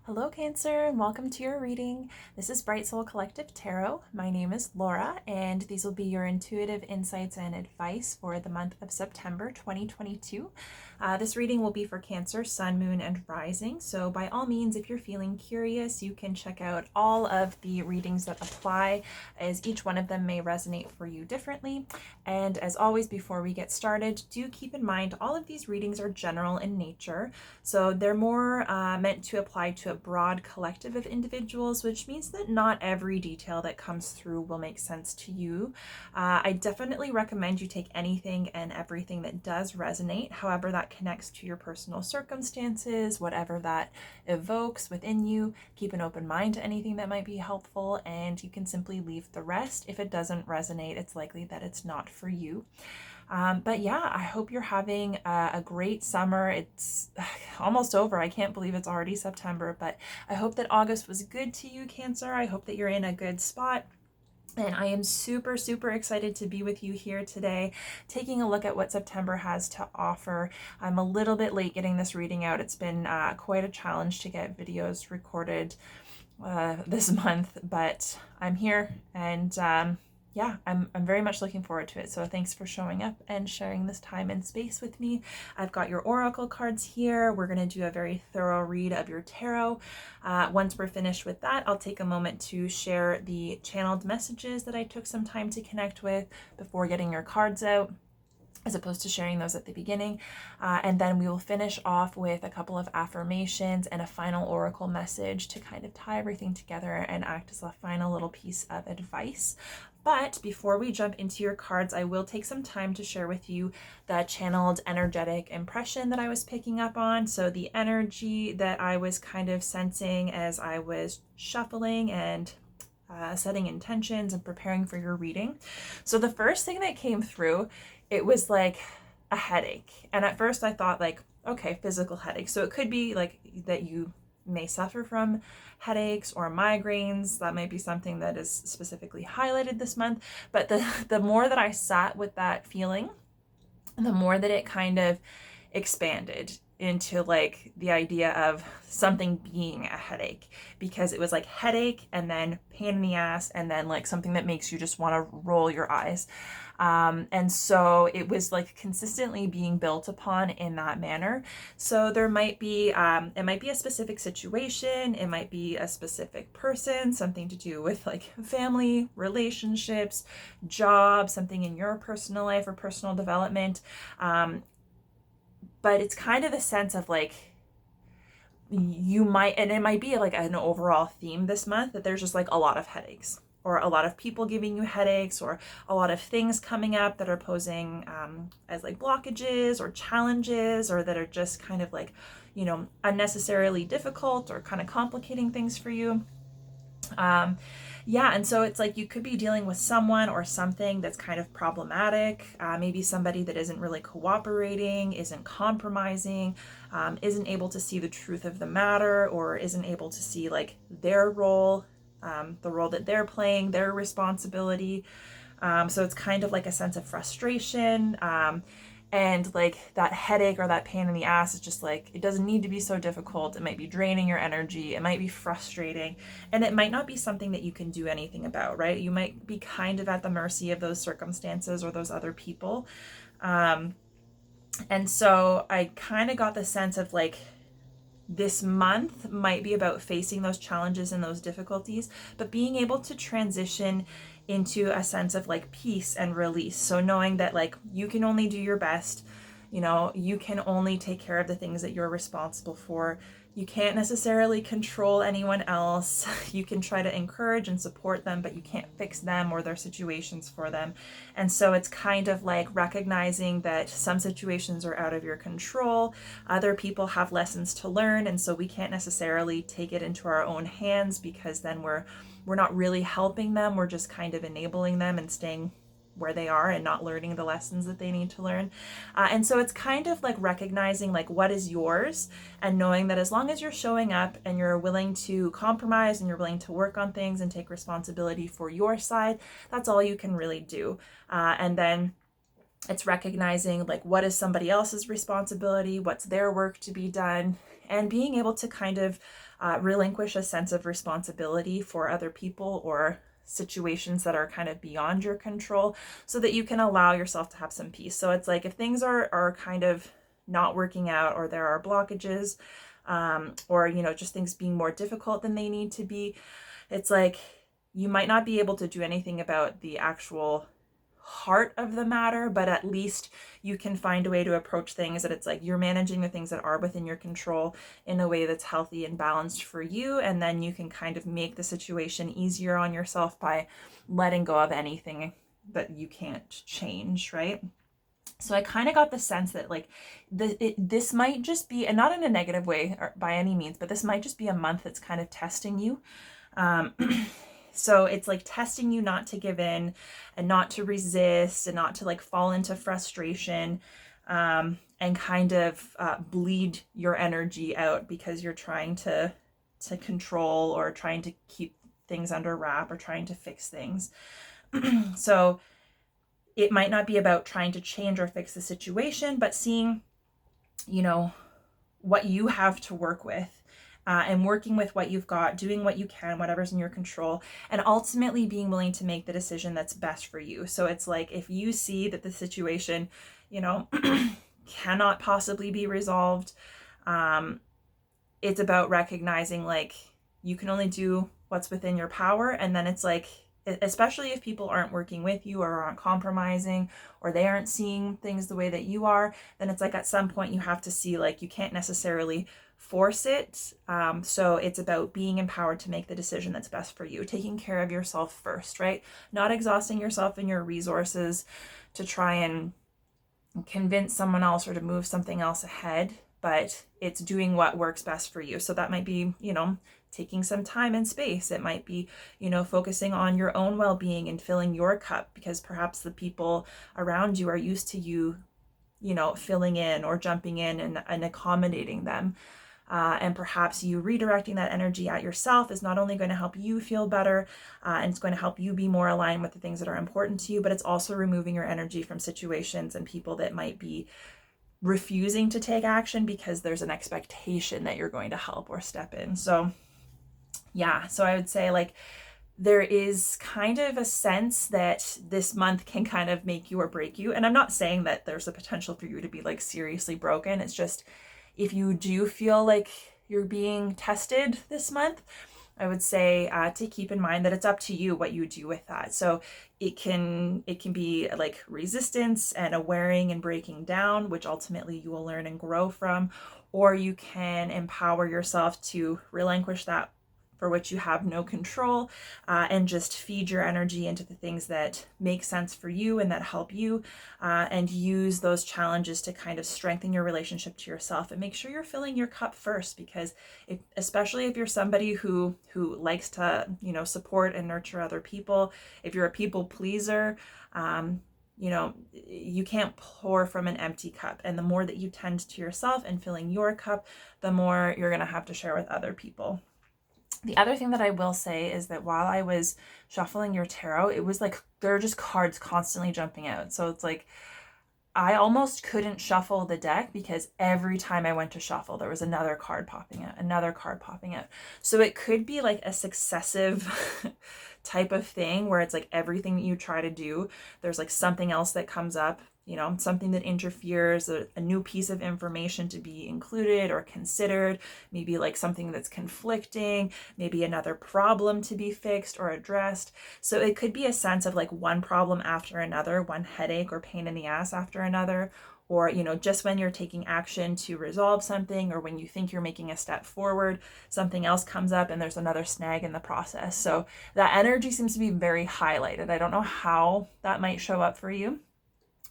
Hello Cancer, and welcome to your reading. This is Bright Soul Collective Tarot. My name is Laura, and these will be your intuitive insights and advice for the month of September 2022. This reading will be for Cancer, Sun, Moon, and Rising. So by all means, if you're feeling curious, you can check out all of the readings that apply, as each one of them may resonate for you differently. And as always, before we get started, do keep in mind all of these readings are general in nature. So they're more meant to apply to a broad collective of individuals, which means that not every detail that comes through will make sense to you. I definitely recommend you take anything and everything that does resonate, however that connects to your personal circumstances, whatever that evokes within you. Keep an open mind to anything that might be helpful, and you can simply leave the rest. If it doesn't resonate, it's likely that it's not for you. But yeah, I hope you're having a great summer. It's almost over. I can't believe it's already September, but I hope that August was good to you, Cancer. I hope that you're in a good spot. And I am super, super excited to be with you here today, taking a look at what September has to offer. I'm a little bit late getting this reading out. It's been quite a challenge to get videos recorded this month, but I'm here, and yeah, I'm very much looking forward to it. So thanks for showing up and sharing this time and space with me. I've got your oracle cards here. We're going to do a very thorough read of your tarot. Once we're finished with that, I'll take a moment to share the channeled messages that I took some time to connect with before getting your cards out, as opposed to sharing those at the beginning. And then we will finish off with a couple of affirmations and a final oracle message to kind of tie everything together and act as a final little piece of advice. But before we jump into your cards, I will take some time to share with you the channeled energetic impression that I was picking up on. So the energy that I was kind of sensing as I was shuffling and setting intentions and preparing for your reading. So the first thing that came through, it was like a headache. And at first I thought like, okay, physical headache. So it could be like that you may suffer from headaches or migraines. That might be something that is specifically highlighted this month. But the more that I sat with that feeling, the more that it kind of expanded into like the idea of something being a headache, because it was like headache and then pain in the ass and then like something that makes you just want to roll your eyes. And so it was like consistently being built upon in that manner. So there might be, it might be a specific situation, it might be a specific person, something to do with like family, relationships, job, something in your personal life or personal development. But it's kind of the sense of like, you might, and it might be like an overall theme this month, that there's just like a lot of headaches, or a lot of people giving you headaches, or a lot of things coming up that are posing as like blockages or challenges, or that are just kind of like, you know, unnecessarily difficult or kind of complicating things for you. Yeah, and so it's like you could be dealing with someone or something that's kind of problematic, maybe somebody that isn't really cooperating, isn't compromising, isn't able to see the truth of the matter, or isn't able to see like their role, the role that they're playing, their responsibility. So it's kind of like a sense of frustration. And like that headache or that pain in the ass is just like, it doesn't need to be so difficult. It might be draining your energy. It might be frustrating. And it might not be something that you can do anything about, right? You might be kind of at the mercy of those circumstances or those other people. And so I kind of got the sense of like, this month might be about facing those challenges and those difficulties, but being able to transition into a sense of like peace and release. So knowing that like you can only do your best, you know, you can only take care of the things that you're responsible for. You can't necessarily control anyone else. You can try to encourage and support them, but you can't fix them or their situations for them. And so it's kind of like recognizing that some situations are out of your control. Other people have lessons to learn, and so we can't necessarily take it into our own hands, because then we're not really helping them. We're just kind of enabling them and staying where they are and not learning the lessons that they need to learn. And so it's kind of like recognizing like what is yours, and knowing that as long as you're showing up and you're willing to compromise and you're willing to work on things and take responsibility for your side, that's all you can really do. And then it's recognizing like what is somebody else's responsibility, what's their work to be done, and being able to kind of relinquish a sense of responsibility for other people or situations that are kind of beyond your control, so that you can allow yourself to have some peace. So it's like if things are kind of not working out, or there are blockages, or just things being more difficult than they need to be, it's like you might not be able to do anything about the actual heart of the matter, but at least you can find a way to approach things that it's like you're managing the things that are within your control in a way that's healthy and balanced for you, and then you can kind of make the situation easier on yourself by letting go of anything that you can't change, right? So I kind of got the sense that like this might just be, and not in a negative way or by any means, but this might just be a month that's kind of testing you. So it's like testing you not to give in and not to resist and not to like fall into frustration, and kind of bleed your energy out because you're trying to control or trying to keep things under wrap or trying to fix things. So it might not be about trying to change or fix the situation, but seeing, what you have to work with, and working with what you've got, doing what you can, whatever's in your control, and ultimately being willing to make the decision that's best for you. So it's like if you see that the situation, cannot possibly be resolved, it's about recognizing like you can only do what's within your power. And then it's like, especially if people aren't working with you or aren't compromising or they aren't seeing things the way that you are, then it's like at some point you have to see like you can't necessarily force it. So it's about being empowered to make the decision that's best for you, taking care of yourself first, right? Not exhausting yourself and your resources to try and convince someone else or to move something else ahead, but it's doing what works best for you. So that might be, taking some time and space. It might be, focusing on your own well-being and filling your cup, because perhaps the people around you are used to you, filling in or jumping in and accommodating them. And perhaps you redirecting that energy at yourself is not only going to help you feel better, and it's going to help you be more aligned with the things that are important to you, but it's also removing your energy from situations and people that might be refusing to take action because there's an expectation that you're going to help or step in. So I would say like there is kind of a sense that this month can kind of make you or break you. And I'm not saying that there's a potential for you to be like seriously broken. It's just if you do feel like you're being tested this month, I would say to keep in mind that it's up to you what you do with that. So it can be like resistance and a wearing and breaking down, which ultimately you will learn and grow from, or you can empower yourself to relinquish that for which you have no control, and just feed your energy into the things that make sense for you and that help you, and use those challenges to kind of strengthen your relationship to yourself and make sure you're filling your cup first. Because especially if you're somebody who likes to, support and nurture other people, if you're a people pleaser, you can't pour from an empty cup. And the more that you tend to yourself and filling your cup, the more you're going to have to share with other people. The other thing that I will say is that while I was shuffling your tarot, it was like there are just cards constantly jumping out. So it's like I almost couldn't shuffle the deck because every time I went to shuffle, there was another card popping out. So it could be like a successive type of thing where it's like everything that you try to do, there's like something else that comes up, something that interferes, a new piece of information to be included or considered, maybe like something that's conflicting, maybe another problem to be fixed or addressed. So it could be a sense of like one problem after another, one headache or pain in the ass after another, or, just when you're taking action to resolve something, or when you think you're making a step forward, something else comes up and there's another snag in the process. So that energy seems to be very highlighted. I don't know how that might show up for you,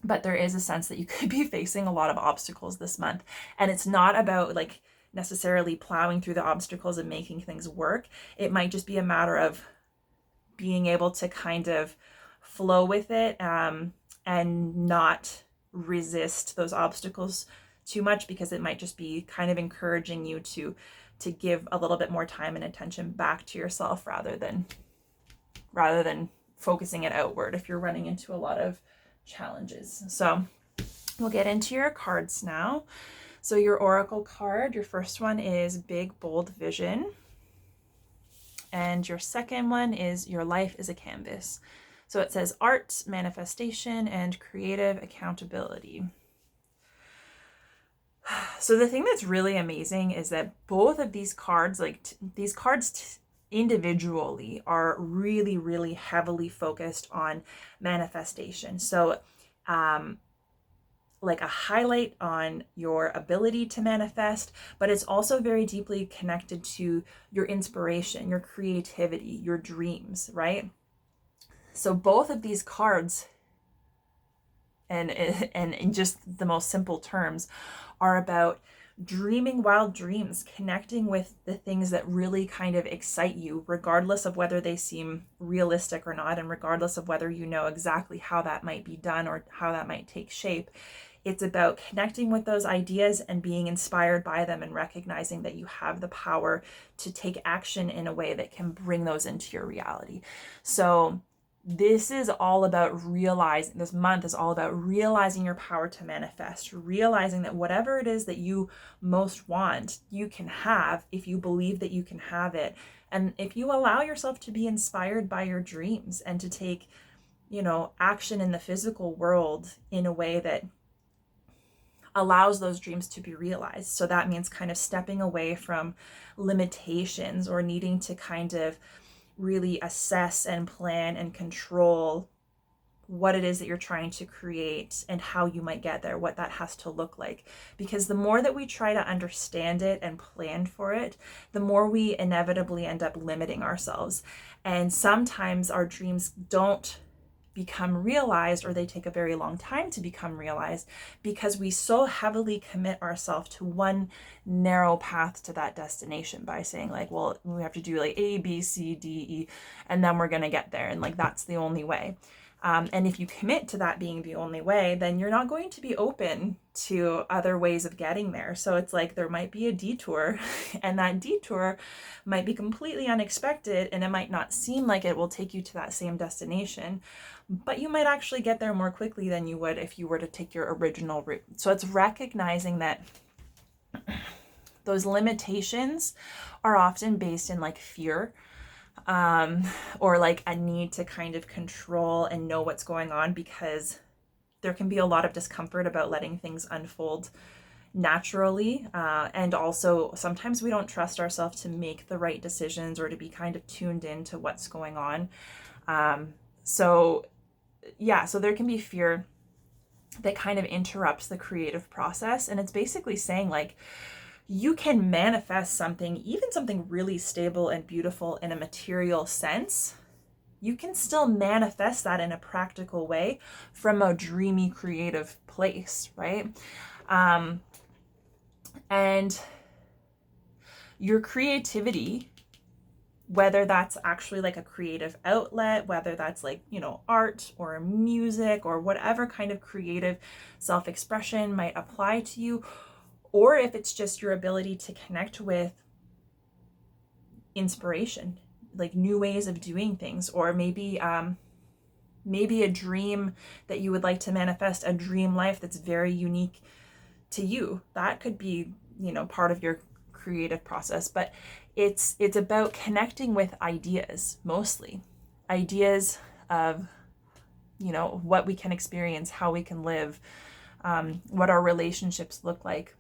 but there is a sense that you could be facing a lot of obstacles this month. And it's not about like necessarily plowing through the obstacles and making things work. It might just be a matter of being able to kind of flow with it, and not resist those obstacles too much, because it might just be kind of encouraging you to give a little bit more time and attention back to yourself rather than focusing it outward if you're running into a lot of challenges. So we'll get into your cards now. So your oracle card, your first one is big, bold vision. And your second one is your life is a canvas. So it says art, manifestation, and creative accountability. So the thing that's really amazing is that both of these cards, these cards individually, are really, really heavily focused on manifestation. So like a highlight on your ability to manifest, but it's also very deeply connected to your inspiration, your creativity, your dreams, right? So both of these cards, and in just the most simple terms, are about dreaming wild dreams, connecting with the things that really kind of excite you, regardless of whether they seem realistic or not, and regardless of whether you know exactly how that might be done or how that might take shape. It's about connecting with those ideas and being inspired by them and recognizing that you have the power to take action in a way that can bring those into your reality. So this is all about realizing, this month is all about realizing your power to manifest, realizing that whatever it is that you most want, you can have if you believe that you can have it. And if you allow yourself to be inspired by your dreams and to take, action in the physical world in a way that allows those dreams to be realized. So that means kind of stepping away from limitations or needing to kind of really assess and plan and control what it is that you're trying to create and how you might get there, what that has to look like. Because the more that we try to understand it and plan for it, the more we inevitably end up limiting ourselves. And sometimes our dreams don't become realized, or they take a very long time to become realized, because we so heavily commit ourselves to one narrow path to that destination by saying like, well, we have to do like A, B, C, D, E, and then we're going to get there. And like, that's the only way. And if you commit to that being the only way, then you're not going to be open to other ways of getting there. So it's like there might be a detour, and that detour might be completely unexpected, and it might not seem like it will take you to that same destination, but you might actually get there more quickly than you would if you were to take your original route. So it's recognizing that those limitations are often based in like fear, or like a need to kind of control and know what's going on, because there can be a lot of discomfort about letting things unfold naturally. And also sometimes we don't trust ourselves to make the right decisions or to be kind of tuned into what's going on. So there can be fear that kind of interrupts the creative process. And it's basically saying like, you can manifest something, even something really stable and beautiful in a material sense. You can still manifest that in a practical way from a dreamy, creative place, right? And your creativity, whether that's actually like a creative outlet, whether that's like, art or music or whatever kind of creative self-expression might apply to you, or if it's just your ability to connect with inspiration, like new ways of doing things, or maybe a dream that you would like to manifest, a dream life that's very unique to you. That could be, part of your creative process, but it's about connecting with ideas, mostly ideas of, what we can experience, how we can live, what our relationships look like.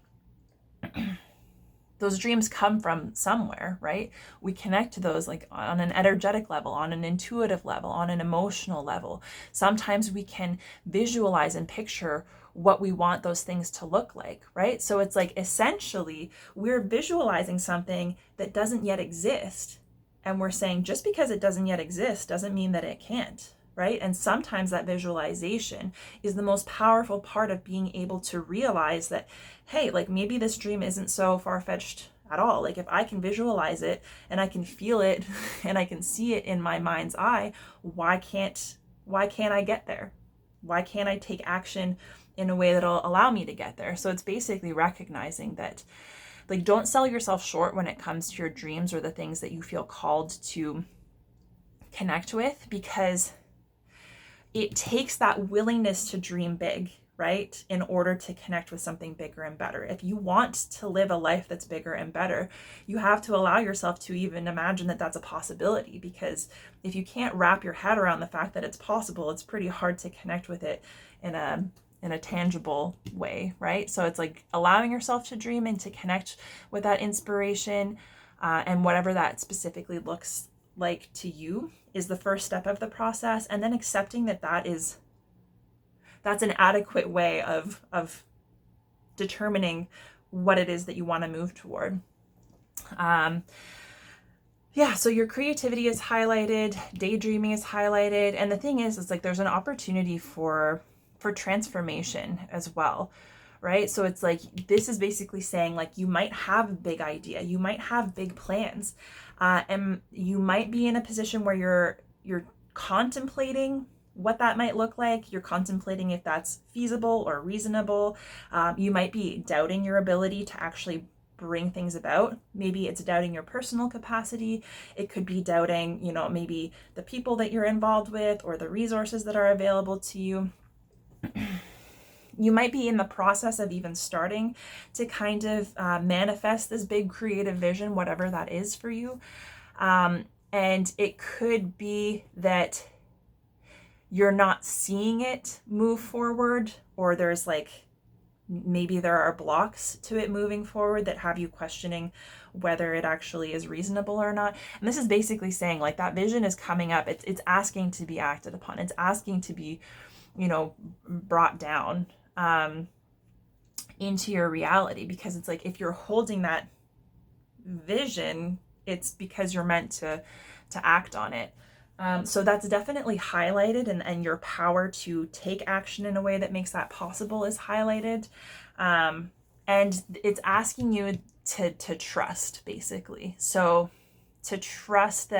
Those dreams come from somewhere, right? We connect to those like on an energetic level, on an intuitive level, on an emotional level. Sometimes we can visualize and picture what we want those things to look like, right? So it's like essentially we're visualizing something that doesn't yet exist. And we're saying just because it doesn't yet exist doesn't mean that it can't, right? And sometimes that visualization is the most powerful part of being able to realize that, hey, like maybe this dream isn't so far-fetched at all. Like if I can visualize it and I can feel it and I can see it in my mind's eye, why can't I get there? Why can't I take action in a way that'll allow me to get there? So it's basically recognizing that, like, don't sell yourself short when it comes to your dreams or the things that you feel called to connect with, because it takes that willingness to dream big, right? In order to connect with something bigger and better. If you want to live a life that's bigger and better, you have to allow yourself to even imagine that that's a possibility, because if you can't wrap your head around the fact that it's possible, it's pretty hard to connect with it in a tangible way, right? So it's like allowing yourself to dream and to connect with that inspiration, and whatever that specifically looks like to you is the first step of the process. And then accepting that that's an adequate way of determining what it is that you want to move toward. So your creativity is highlighted, daydreaming is highlighted, and the thing is like there's an opportunity for transformation as well, right? So it's like this is basically saying like you might have a big idea, you might have big plans, and you might be in a position where you're contemplating what that might look like. You're contemplating if that's feasible or reasonable. You might be doubting your ability to actually bring things about. Maybe it's doubting your personal capacity. It could be doubting, maybe the people that you're involved with or the resources that are available to you. You might be in the process of even starting to kind of manifest this big creative vision, whatever that is for you. And it could be that you're not seeing it move forward, or there's like, maybe there are blocks to it moving forward that have you questioning whether it actually is reasonable or not. And this is basically saying like that vision is coming up. It's asking to be acted upon. It's asking to be, brought down into your reality, because it's like if you're holding that vision, it's because you're meant to act on it. So that's definitely highlighted, and your power to take action in a way that makes that possible is highlighted. And it's asking you to trust, basically. So to trust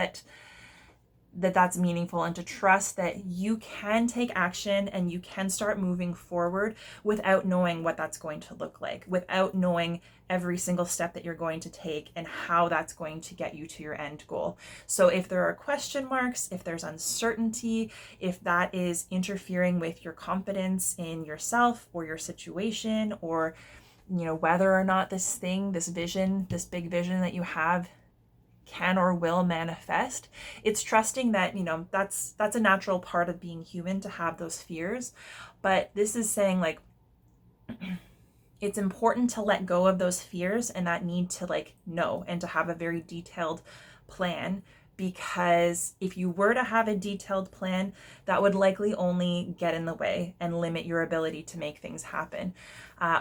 that's meaningful, and to trust that you can take action and you can start moving forward without knowing what that's going to look like, without knowing every single step that you're going to take and how that's going to get you to your end goal. So if there are question marks, if there's uncertainty, if that is interfering with your confidence in yourself or your situation, or whether or not this vision, this big vision that you have can or will manifest, it's trusting that that's a natural part of being human, to have those fears. But this is saying like it's important to let go of those fears and that need to like know and to have a very detailed plan, because if you were to have a detailed plan, that would likely only get in the way and limit your ability to make things happen.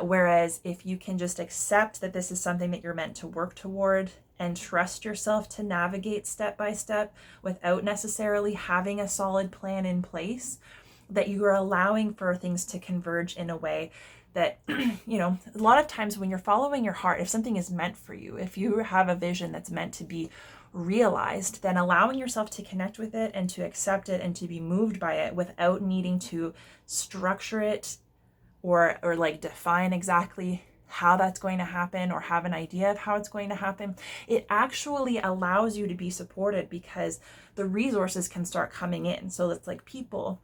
Whereas if you can just accept that this is something that you're meant to work toward and trust yourself to navigate step by step without necessarily having a solid plan in place, that you are allowing for things to converge in a way that, a lot of times when you're following your heart, if something is meant for you, if you have a vision that's meant to be realized, then allowing yourself to connect with it and to accept it and to be moved by it without needing to structure it or like define exactly how that's going to happen or have an idea of how it's going to happen, it actually allows you to be supported, because the resources can start coming in. So it's like people,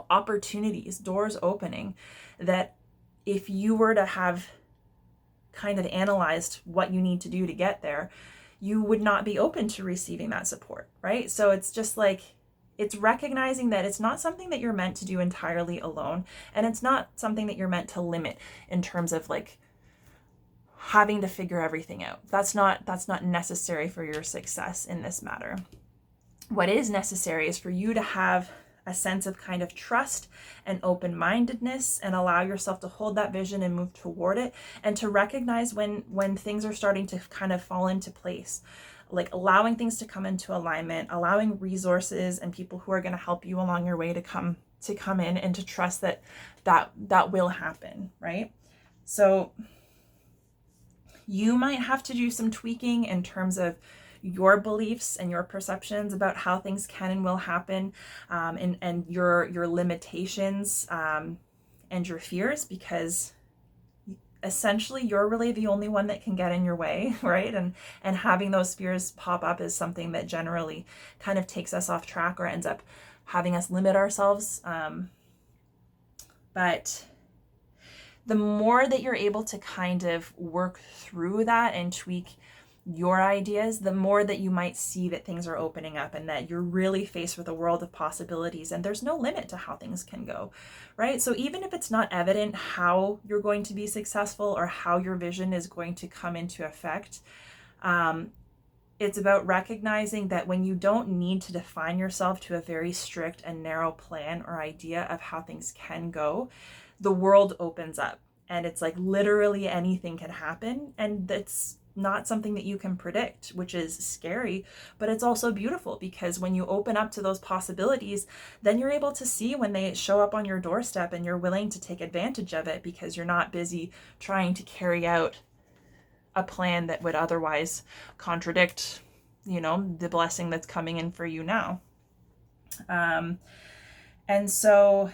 opportunities, doors opening, that if you were to have kind of analyzed what you need to do to get there, you would not be open to receiving that support, right? So it's just like, it's recognizing that it's not something that you're meant to do entirely alone, and it's not something that you're meant to limit in terms of like having to figure everything out. That's not necessary for your success in this matter. What is necessary is for you to have a sense of kind of trust and open-mindedness, and allow yourself to hold that vision and move toward it, and to recognize when things are starting to kind of fall into place, like allowing things to come into alignment, allowing resources and people who are going to help you along your way to come in, and to trust that will happen, right? So you might have to do some tweaking in terms of your beliefs and your perceptions about how things can and will happen, and your limitations and your fears, because essentially you're really the only one that can get in your way, right? And having those fears pop up is something that generally kind of takes us off track or ends up having us limit ourselves But the more that you're able to kind of work through that and tweak your ideas, the more that you might see that things are opening up and that you're really faced with a world of possibilities, and there's no limit to how things can go, right? So even if it's not evident how you're going to be successful or how your vision is going to come into effect, it's about recognizing that when you don't need to define yourself to a very strict and narrow plan or idea of how things can go, the world opens up, and it's like literally anything can happen, and that's not something that you can predict, which is scary, but it's also beautiful, because when you open up to those possibilities, then you're able to see when they show up on your doorstep, and you're willing to take advantage of it because you're not busy trying to carry out a plan that would otherwise contradict, the blessing that's coming in for you now. And so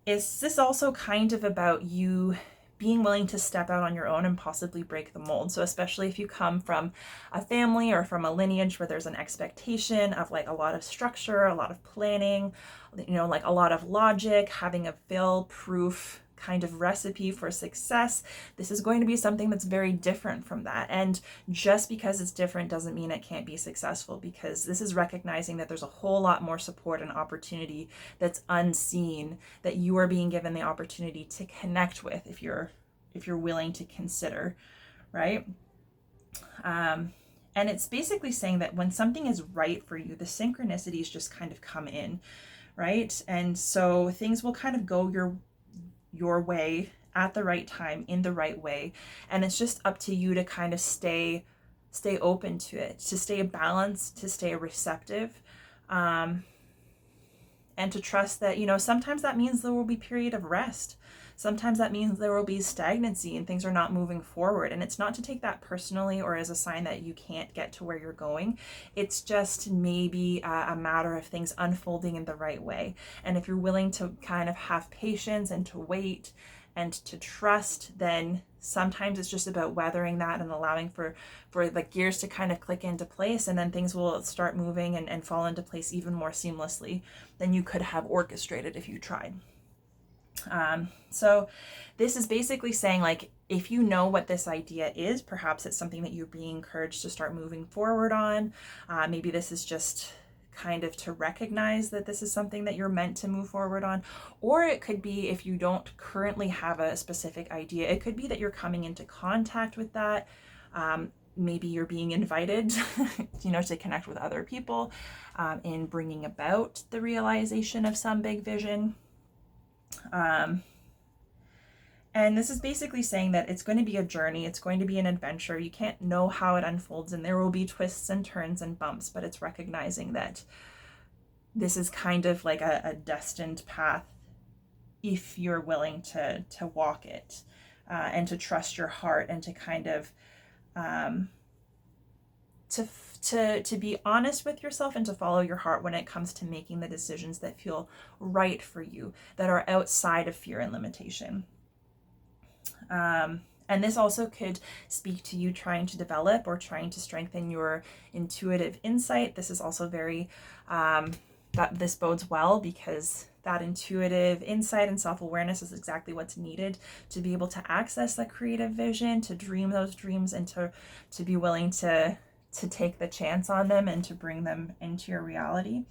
is this also kind of about you being willing to step out on your own and possibly break the mold? So especially if you come from a family or from a lineage where there's an expectation of like a lot of structure, a lot of planning, like a lot of logic, having a fail-proof kind of recipe for success, this is going to be something that's very different from that. And just because it's different doesn't mean it can't be successful, because this is recognizing that there's a whole lot more support and opportunity that's unseen, that you are being given the opportunity to connect with if you're willing to consider, right? And it's basically saying that when something is right for you, the synchronicities just kind of come in, right? And so things will kind of go your way at the right time, in the right way, and it's just up to you to kind of stay open to it, to stay balanced, to stay receptive, and to trust that sometimes that means there will be a period of rest, sometimes that means there will be stagnancy and things are not moving forward, and it's not to take that personally or as a sign that you can't get to where you're going. It's just maybe a matter of things unfolding in the right way. And if you're willing to kind of have patience and to wait and to trust, then sometimes it's just about weathering that and allowing for the gears to kind of click into place, and then things will start moving and fall into place even more seamlessly than you could have orchestrated if you tried. So this is basically saying, like, if you know what this idea is, perhaps it's something that you're being encouraged to start moving forward on. Maybe this is just kind of to recognize that this is something that you're meant to move forward on. Or it could be, if you don't currently have a specific idea, it could be that you're coming into contact with that. Maybe you're being invited, to connect with other people in bringing about the realization of some big vision. And this is basically saying that it's going to be a journey, it's going to be an adventure. You can't know how it unfolds, and there will be twists and turns and bumps, but it's recognizing that this is kind of like a destined path if you're willing to walk it, and to trust your heart, and to kind of to be honest with yourself and to follow your heart when it comes to making the decisions that feel right for you, that are outside of fear and limitation. And this also could speak to you trying to develop or trying to strengthen your intuitive insight. This is also very, that this bodes well, because that intuitive insight and self-awareness is exactly what's needed to be able to access that creative vision, to dream those dreams, and to be willing to take the chance on them and to bring them into your reality.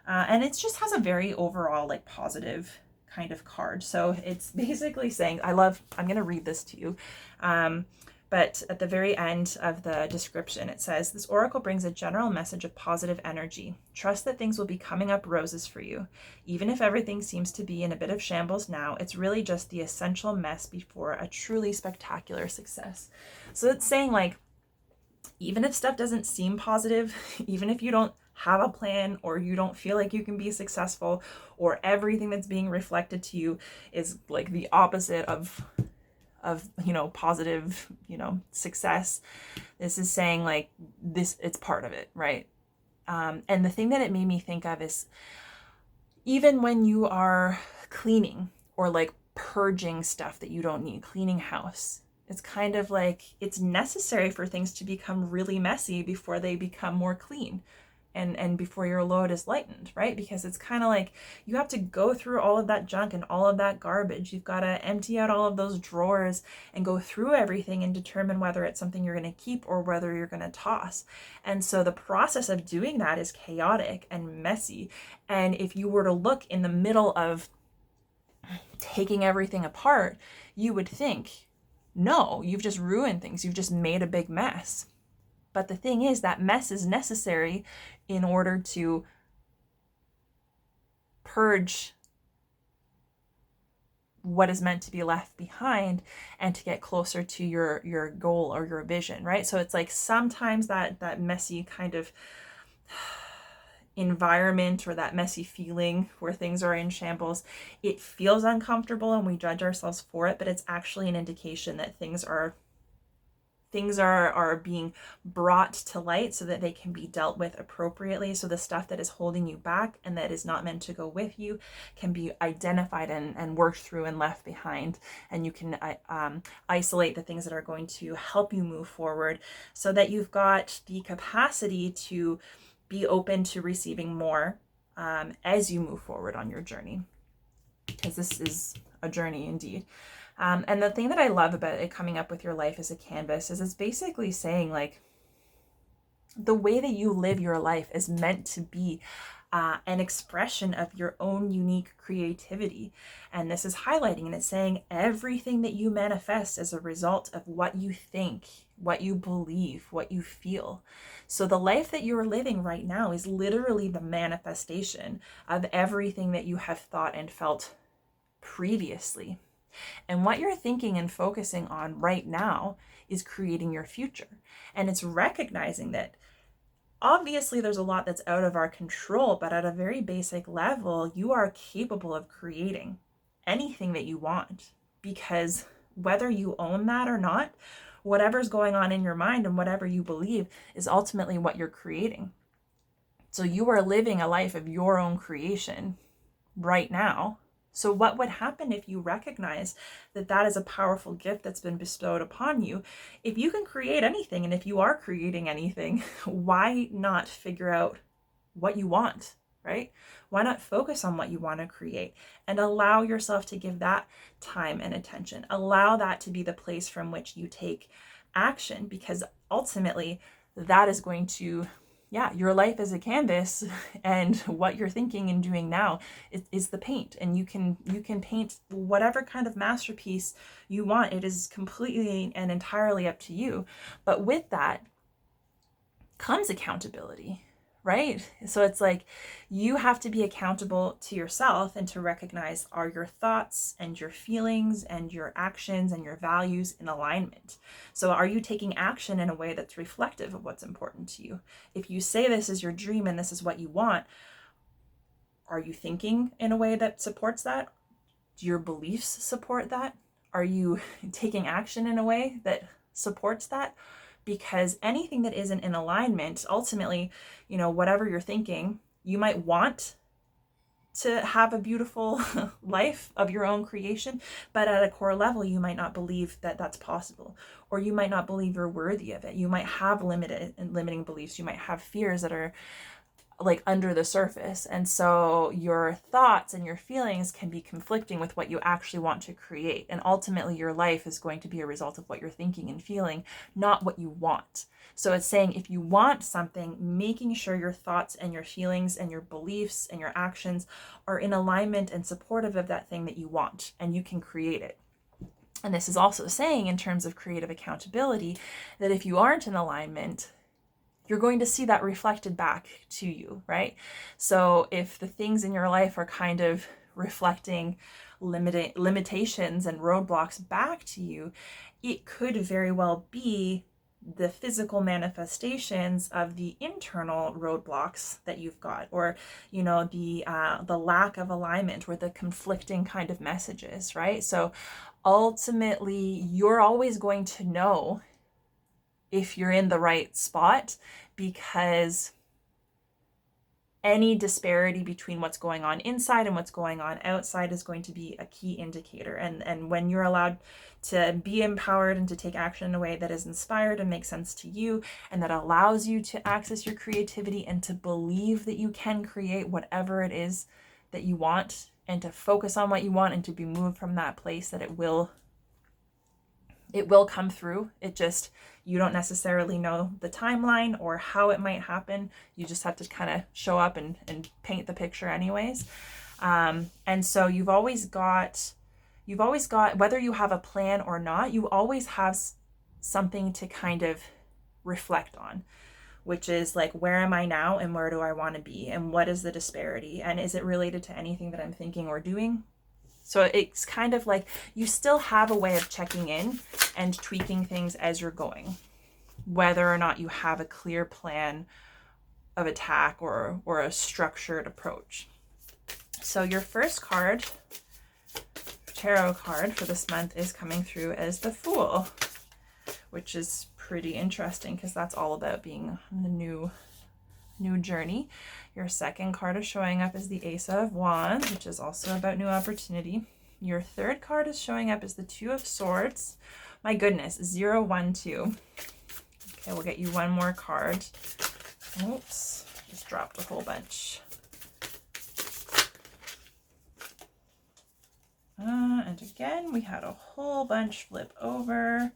And it just has a very overall like positive kind of card. So it's basically saying, I'm going to read this to you. But at the very end of the description, it says, this oracle brings a general message of positive energy. Trust that things will be coming up roses for you. Even if everything seems to be in a bit of shambles now, it's really just the essential mess before a truly spectacular success. So it's saying, like, even if stuff doesn't seem positive, even if you don't have a plan, or you don't feel like you can be successful, or everything that's being reflected to you is like the opposite of positive, success. This is saying, like, this, it's part of it, right? And the thing that it made me think of is, even when you are cleaning or like purging stuff that you don't need, cleaning house, it's kind of like it's necessary for things to become really messy before they become more clean, and before your load is lightened, right? Because it's kind of like you have to go through all of that junk and all of that garbage. You've got to empty out all of those drawers and go through everything and determine whether it's something you're going to keep or whether you're going to toss. And so the process of doing that is chaotic and messy. And if you were to look in the middle of taking everything apart, you would think, no, you've just ruined things. You've just made a big mess. But the thing is, that mess is necessary in order to purge what is meant to be left behind and to get closer to your goal or your vision, right? So it's like sometimes that messy kind of environment or that messy feeling where things are in shambles, it feels uncomfortable and we judge ourselves for it, but it's actually an indication that things are being brought to light so that they can be dealt with appropriately. So the stuff that is holding you back and that is not meant to go with you can be identified and worked through and left behind. And you can isolate the things that are going to help you move forward so that you've got the capacity to be open to receiving more as you move forward on your journey. Because this is a journey indeed. And the thing that I love about it coming up with your life as a canvas is it's basically saying like the way that you live your life is meant to be an expression of your own unique creativity. And this is highlighting and it's saying everything that you manifest as a result of what you think, what you believe, what you feel. So the life that you're living right now is literally the manifestation of everything that you have thought and felt previously. And what you're thinking and focusing on right now is creating your future. And it's recognizing that obviously there's a lot that's out of our control, but at a very basic level, you are capable of creating anything that you want, because whether you own that or not, whatever's going on in your mind and whatever you believe is ultimately what you're creating. So you are living a life of your own creation right now. So what would happen if you recognize that that is a powerful gift that's been bestowed upon you? If you can create anything, and if you are creating anything, why not figure out what you want, right? Why not focus on what you want to create and allow yourself to give that time and attention? Allow that to be the place from which you take action, because ultimately that is going to your life is a canvas, and what you're thinking and doing now is the paint, and you can paint whatever kind of masterpiece you want. It is completely and entirely up to you. But with that comes accountability, right? So it's like you have to be accountable to yourself and to recognize, are your thoughts and your feelings and your actions and your values in alignment? So are you taking action in a way that's reflective of what's important to you? If you say this is your dream and this is what you want, are you thinking in a way that supports that? Do your beliefs support that? Are you taking action in a way that supports that? Because anything that isn't in alignment, ultimately, whatever you're thinking, you might want to have a beautiful life of your own creation, but at a core level, you might not believe that that's possible, or you might not believe you're worthy of it. You might have limiting beliefs. You might have fears that are like under the surface. And so your thoughts and your feelings can be conflicting with what you actually want to create. And ultimately your life is going to be a result of what you're thinking and feeling, not what you want. So it's saying if you want something, making sure your thoughts and your feelings and your beliefs and your actions are in alignment and supportive of that thing that you want, and you can create it. And this is also saying, in terms of creative accountability, that if you aren't in alignment, you're going to see that reflected back to you, right? So if the things in your life are kind of reflecting limitations and roadblocks back to you, it could very well be the physical manifestations of the internal roadblocks that you've got, or the lack of alignment, or the conflicting kind of messages, right? So ultimately, you're always going to know if you're in the right spot, because any disparity between what's going on inside and what's going on outside is going to be a key indicator. And when you're allowed to be empowered and to take action in a way that is inspired and makes sense to you, and that allows you to access your creativity and to believe that you can create whatever it is that you want, and to focus on what you want, and to be moved from that place, that it will come through. It just, you don't necessarily know the timeline or how it might happen. You just have to kind of show up and paint the picture anyways. And so you've always got, whether you have a plan or not, you always have something to kind of reflect on, which is like, where am I now and where do I want to be? And what is the disparity? And is it related to anything that I'm thinking or doing? So it's kind of like you still have a way of checking in and tweaking things as you're going, whether or not you have a clear plan of attack or a structured approach. So your first card, tarot card for this month, is coming through as the Fool, which is pretty interesting because that's all about being on a new journey. Your second card is showing up as the Ace of Wands, which is also about new opportunity. Your third card is showing up as the Two of Swords. My goodness, 0, 1, 2. Okay, we'll get you one more card. Oops, just dropped a whole bunch. And again, we had a whole bunch flip over.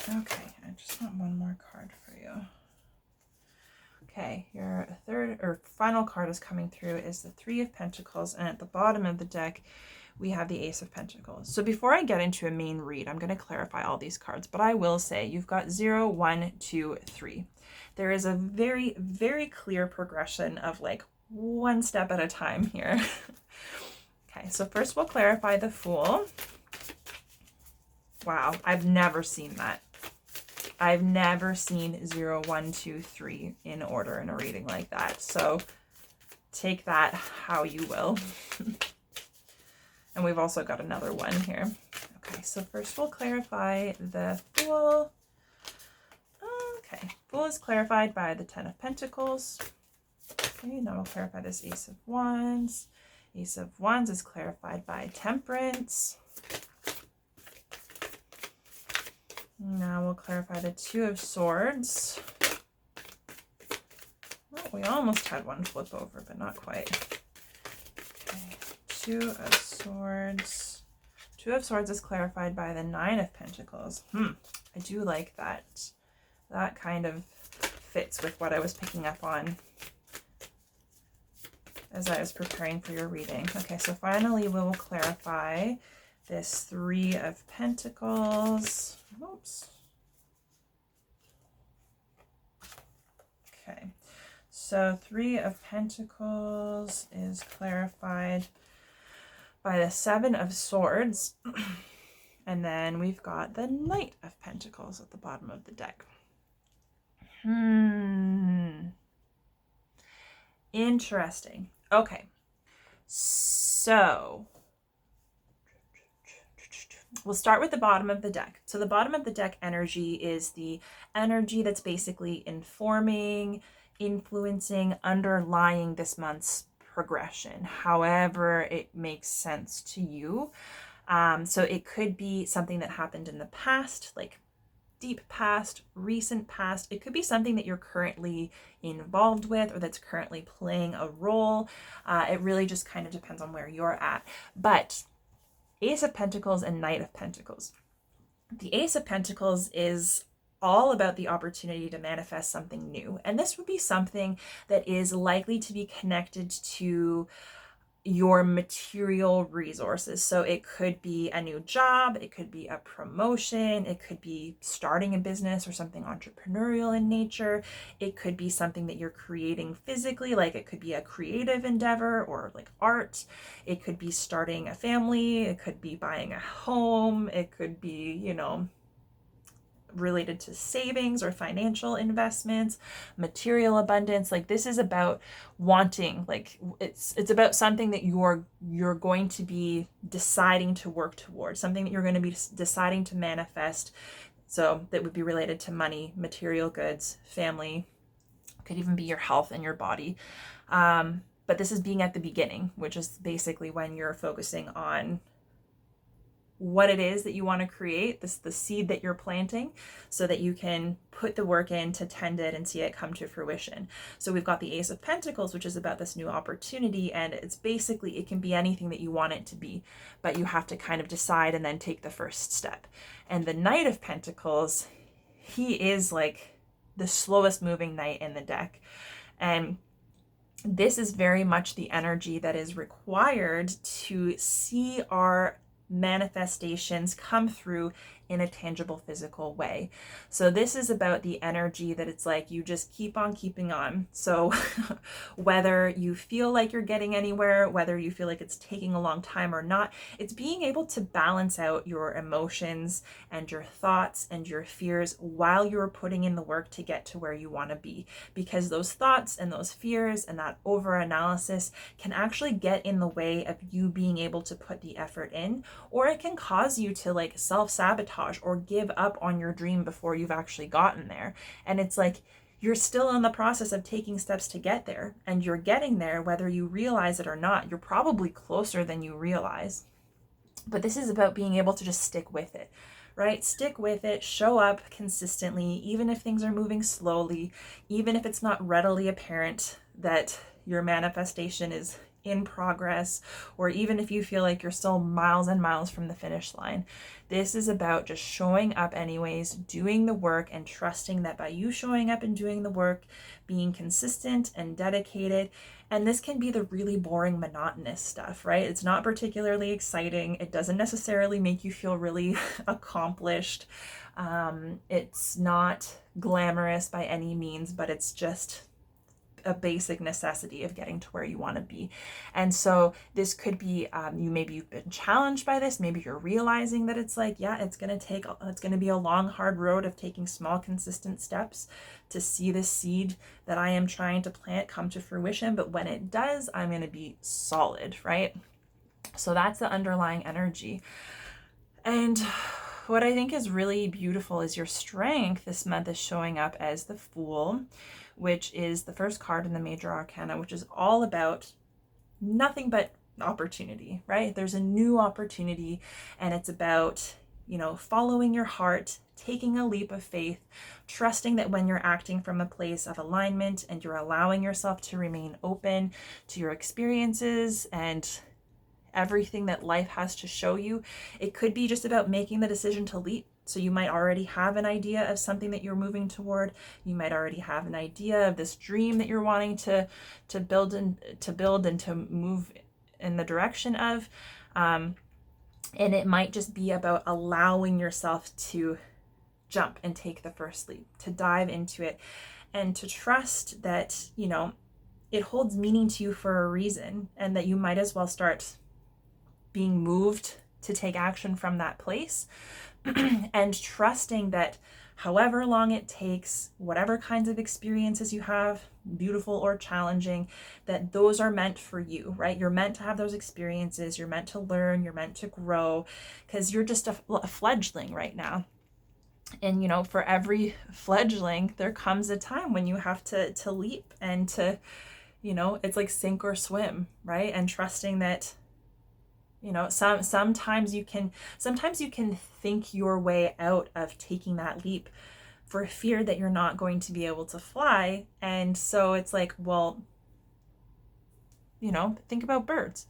Okay, I just want one more card for you. Okay, your third or final card is coming through is the Three of Pentacles, and at the bottom of the deck, we have the Ace of Pentacles. So before I get into a main read, I'm going to clarify all these cards, but I will say you've got 0, 1, 2, 3. There is a very, very clear progression of like one step at a time here. Okay, so first we'll clarify the Fool. Wow, I've never seen that. I've never seen 0, 1, 2, 3 in order in a reading like that. So take that how you will. And we've also got another one here. Okay, so first we'll clarify the Fool. Okay, Fool is clarified by the Ten of Pentacles. Okay, now we'll clarify this Ace of Wands. Ace of Wands is clarified by Temperance. Now we'll clarify the Two of Swords. Oh, we almost had one flip over, but not quite. Okay, Two of Swords. Two of Swords is clarified by the Nine of Pentacles. I do like that. That kind of fits with what I was picking up on as I was preparing for your reading. Okay, so finally we will clarify this Three of Pentacles. Oops. Okay, so Three of Pentacles is clarified by the Seven of Swords. And then we've got the Knight of Pentacles at the bottom of the deck. Interesting. Okay, so we'll start with the bottom of the deck. So the bottom of the deck energy is the energy that's basically informing, influencing, underlying this month's progression, however it makes sense to you. So it could be something that happened in the past, like deep past, recent past. It could be something that you're currently involved with or that's currently playing a role. It really just kind of depends on where you're at. But Ace of Pentacles and Knight of Pentacles. The Ace of Pentacles is all about the opportunity to manifest something new. And this would be something that is likely to be connected to your material resources. So it could be a new job, it could be a promotion, it could be starting a business or something entrepreneurial in nature. It could be something that you're creating physically, like it could be a creative endeavor or like art. It could be starting a family, it could be buying a home, it could be, related to savings or financial investments, material abundance. Like this is about wanting, like it's about something that you're going to be deciding to work towards, something that you're going to be deciding to manifest. So that would be related to money, material goods, family, could even be your health and your body. But this is being at the beginning, which is basically when you're focusing on what it is that you want to create, the seed that you're planting, so that you can put the work in to tend it and see it come to fruition. So we've got the Ace of Pentacles, which is about this new opportunity, and it's basically, it can be anything that you want it to be, but you have to kind of decide and then take the first step. And the Knight of Pentacles, he is like the slowest moving knight in the deck. And this is very much the energy that is required to see our manifestations come through in a tangible physical way. So this is about the energy that it's like you just keep on keeping on. So whether you feel like you're getting anywhere, whether you feel like it's taking a long time or not, it's being able to balance out your emotions and your thoughts and your fears while you're putting in the work to get to where you want to be. Because those thoughts and those fears and that over-analysis can actually get in the way of you being able to put the effort in, or it can cause you to like self-sabotage or give up on your dream before you've actually gotten there. And it's like you're still in the process of taking steps to get there, and you're getting there whether you realize it or not. You're probably closer than you realize. But this is about being able to just stick with it, right? Stick with it, show up consistently, even if things are moving slowly, even if it's not readily apparent that your manifestation is in progress, or even if you feel like you're still miles and miles from the finish line. This is about just showing up anyways, doing the work, and trusting that by you showing up and doing the work, being consistent and dedicated. And this can be the really boring, monotonous stuff, right? It's not particularly exciting. It doesn't necessarily make you feel really accomplished. It's not glamorous by any means, but it's just a basic necessity of getting to where you want to be. And so this could be, maybe you've been challenged by this. Maybe you're realizing that it's like, yeah, it's going to be a long, hard road of taking small, consistent steps to see this seed that I am trying to plant come to fruition. But when it does, I'm going to be solid, right? So that's the underlying energy. And what I think is really beautiful is your strength this month is showing up as the Fool, which is the first card in the major arcana, which is all about nothing but opportunity, right? There's a new opportunity, and it's about, following your heart, taking a leap of faith, trusting that when you're acting from a place of alignment and you're allowing yourself to remain open to your experiences and everything that life has to show you. It could be just about making the decision to leap. So you might already have an idea of something that you're moving toward. You might already have an idea of this dream that you're wanting to build and to move in the direction of. And it might just be about allowing yourself to jump and take the first leap, to dive into it, and to trust that, it holds meaning to you for a reason, and that you might as well start being moved to take action from that place. And trusting that however long it takes, whatever kinds of experiences you have, beautiful or challenging, that those are meant for you, right? You're meant to have those experiences. You're meant to learn. You're meant to grow, because you're just a fledgling right now. And, for every fledgling, there comes a time when you have to leap and to, it's like sink or swim, right? And trusting that, sometimes you can think your way out of taking that leap for fear that you're not going to be able to fly. And so it's like, well, think about birds.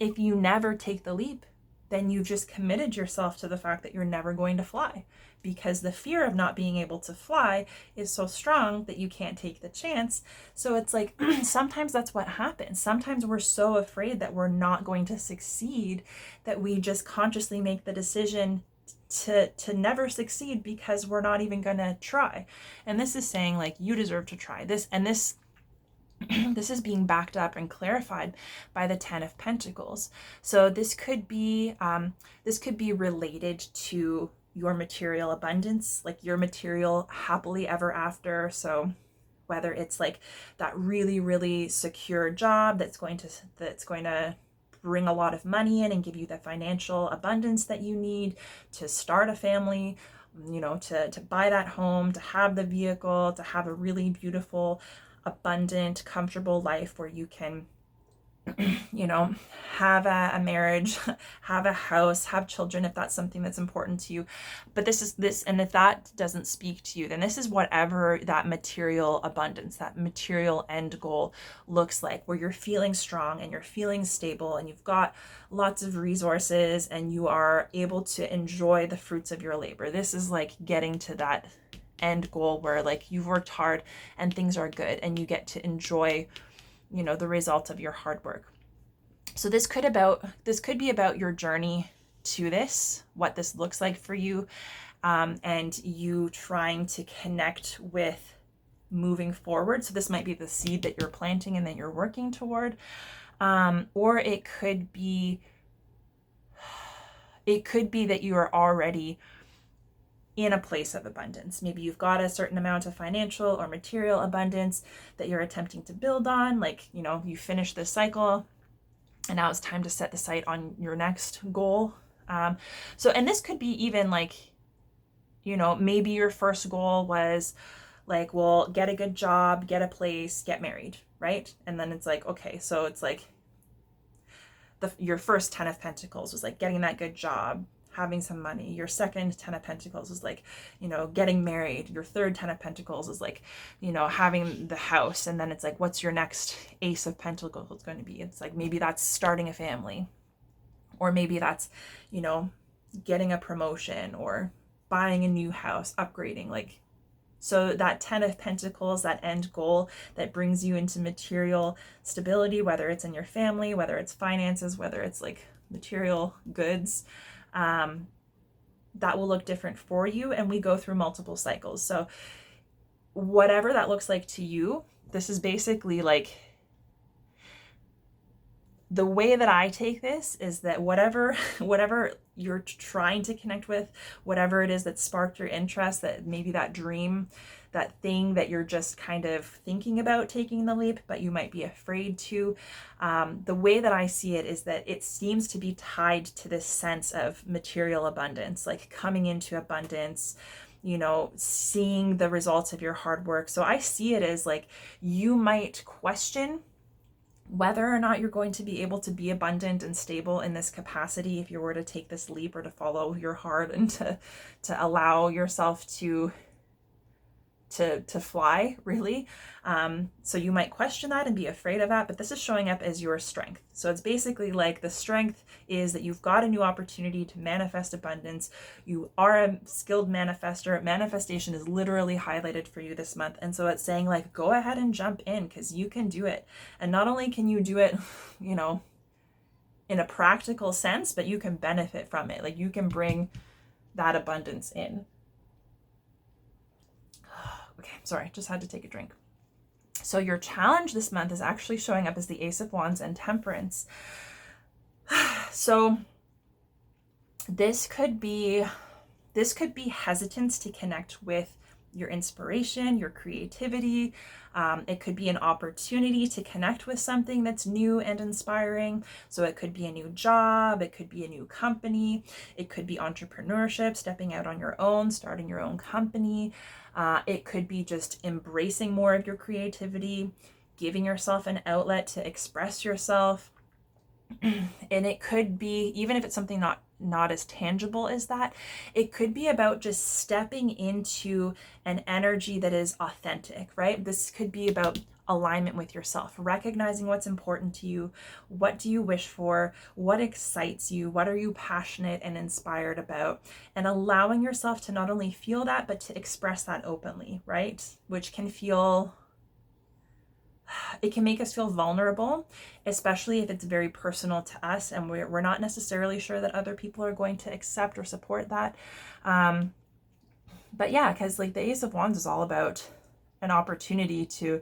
If you never take the leap, then you've just committed yourself to the fact that you're never going to fly, because the fear of not being able to fly is so strong that you can't take the chance. So it's like, sometimes that's what happens. Sometimes we're so afraid that we're not going to succeed that we just consciously make the decision to never succeed because we're not even going to try. And this is saying like, you deserve to try this. And this is being backed up and clarified by the Ten of Pentacles. So this could be related to your material abundance, like your material happily ever after. So whether it's like that really, really secure job that's going to bring a lot of money in and give you the financial abundance that you need to start a family, to buy that home, to have the vehicle, to have a really beautiful, abundant, comfortable life where you can have a marriage, have a house, have children if that's something that's important to you. But and if that doesn't speak to you, then this is whatever that material abundance, that material end goal looks like, where you're feeling strong and you're feeling stable and you've got lots of resources and you are able to enjoy the fruits of your labor. This is like getting to that end goal where like you've worked hard and things are good and you get to enjoy the result of your hard work. So this could be about your journey to this, what this looks like for you, and you trying to connect with moving forward. So this might be the seed that you're planting and that you're working toward, or it could be that you are already in a place of abundance. Maybe you've got a certain amount of financial or material abundance that you're attempting to build on. Like, you finish this cycle and now it's time to set the sight on your next goal. And this could be even like, maybe your first goal was like, well, get a good job, get a place, get married, right? And then it's like, okay, so it's like your first 10 of Pentacles was like getting that good job, having some money. Your second 10 of Pentacles is like, getting married. Your third 10 of Pentacles is like, having the house. And then it's like, what's your next Ace of Pentacles going to be? It's like, maybe that's starting a family, or maybe that's, getting a promotion or buying a new house, upgrading. Like, so that 10 of Pentacles, that end goal that brings you into material stability, whether it's in your family, whether it's finances, whether it's like material goods, that will look different for you. And we go through multiple cycles. So whatever that looks like to you, this is basically like, the way that I take this is that whatever you're trying to connect with, whatever it is that sparked your interest, that maybe that dream, that thing that you're just kind of thinking about taking the leap, but you might be afraid to. The way that I see it is that it seems to be tied to this sense of material abundance, like coming into abundance, seeing the results of your hard work. So I see it as like, you might question whether or not you're going to be able to be abundant and stable in this capacity if you were to take this leap or to follow your heart and to allow yourself to fly, really. So you might question that and be afraid of that, but this is showing up as your strength. So it's basically like the strength is that you've got a new opportunity to manifest abundance. You are a skilled manifester. Manifestation is literally highlighted for you this month. And so it's saying like, go ahead and jump in because you can do it. And not only can you do it, in a practical sense, but you can benefit from it. Like you can bring that abundance in. Okay, sorry, just had to take a drink. So your challenge this month is actually showing up as the Ace of Wands and Temperance. So this could be hesitance to connect with your inspiration, your creativity. It could be an opportunity to connect with something that's new and inspiring. So it could be a new job, it could be a new company, it could be entrepreneurship, stepping out on your own, starting your own company. It could be just embracing more of your creativity, giving yourself an outlet to express yourself. And it could be, even if it's something not as tangible as that, it could be about just stepping into an energy that is authentic, right? This could be about alignment with yourself, recognizing what's important to you, what do you wish for, what excites you, what are you passionate and inspired about, and allowing yourself to not only feel that, but to express that openly, right? Which can feel, it can make us feel vulnerable, especially if it's very personal to us and we're not necessarily sure that other people are going to accept or support that. But yeah, because like the Ace of Wands is all about an opportunity to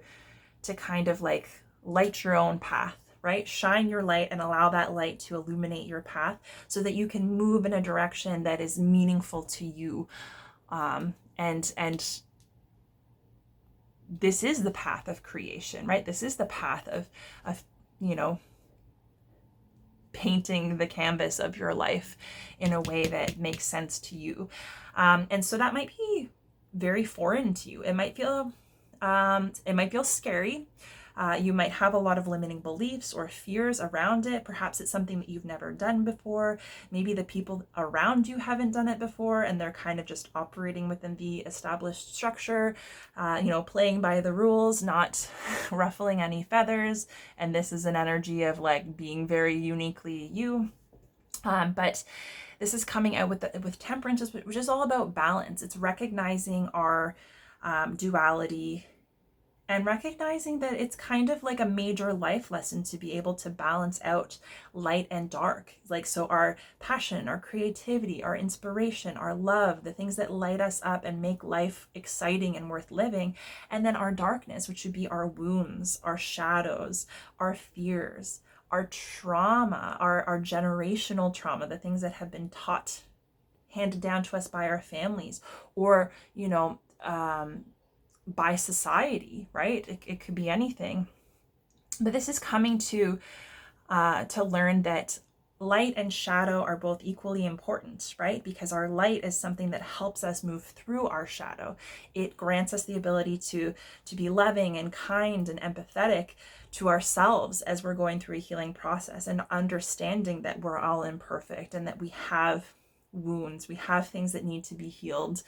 kind of like light your own path, right? Shine your light and allow that light to illuminate your path so that you can move in a direction that is meaningful to you. And this is the path of creation, right? This is the path of, you know, painting the canvas of your life in a way that makes sense to you. And so that might be very foreign to you. It might feel scary. You might have a lot of limiting beliefs or fears around it. Perhaps it's something that you've never done before. Maybe the people around you haven't done it before and they're kind of just operating within the established structure, playing by the rules, not ruffling any feathers. And this is an energy of like being very uniquely you. But this is coming out with temperance, which is all about balance. It's recognizing our duality and recognizing that it's kind of like a major life lesson to be able to balance out light and dark. Like, so our passion, our creativity, our inspiration, our love, the things that light us up and make life exciting and worth living. And then our darkness, which would be our wounds, our shadows, our fears, our trauma, our generational trauma, the things that have been taught, handed down to us by our families, or, by society, right? It could be anything. But this is coming to learn that light and shadow are both equally important, right? Because our light is something that helps us move through our shadow. It grants us the ability to be loving and kind and empathetic to ourselves as we're going through a healing process, and understanding that we're all imperfect and that we have wounds, we have things that need to be healed,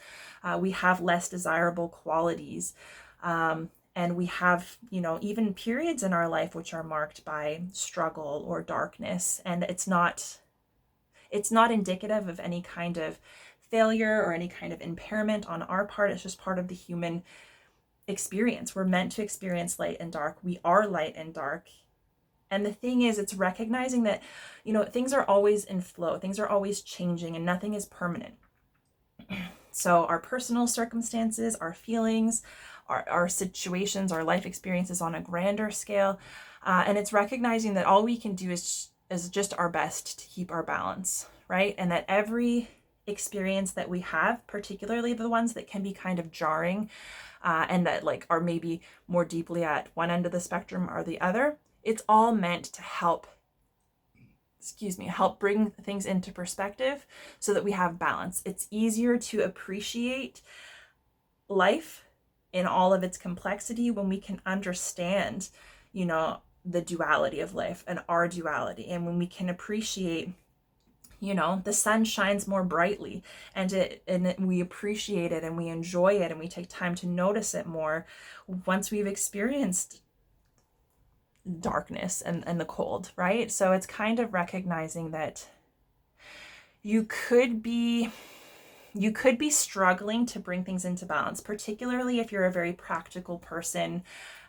we have less desirable qualities, and we have, even periods in our life which are marked by struggle or darkness. And it's not indicative of any kind of failure or any kind of impairment on our part. It's just part of the human experience. We're meant to experience light and dark. We are light and dark. And the thing is, it's recognizing that, things are always in flow, things are always changing, and nothing is permanent. So our personal circumstances, our feelings, our situations, our life experiences on a grander scale. And it's recognizing that all we can do is just our best to keep our balance, right? And that every experience that we have, particularly the ones that can be kind of jarring, and that like are maybe more deeply at one end of the spectrum or the other, it's all meant to help bring things into perspective so that we have balance. It's easier to appreciate life in all of its complexity when we can understand, the duality of life and our duality. And when we can appreciate, the sun shines more brightly, and we appreciate it and we enjoy it and we take time to notice it more once we've experienced darkness and the cold, right? So it's kind of recognizing that you could be struggling to bring things into balance, particularly if you're a very practical person,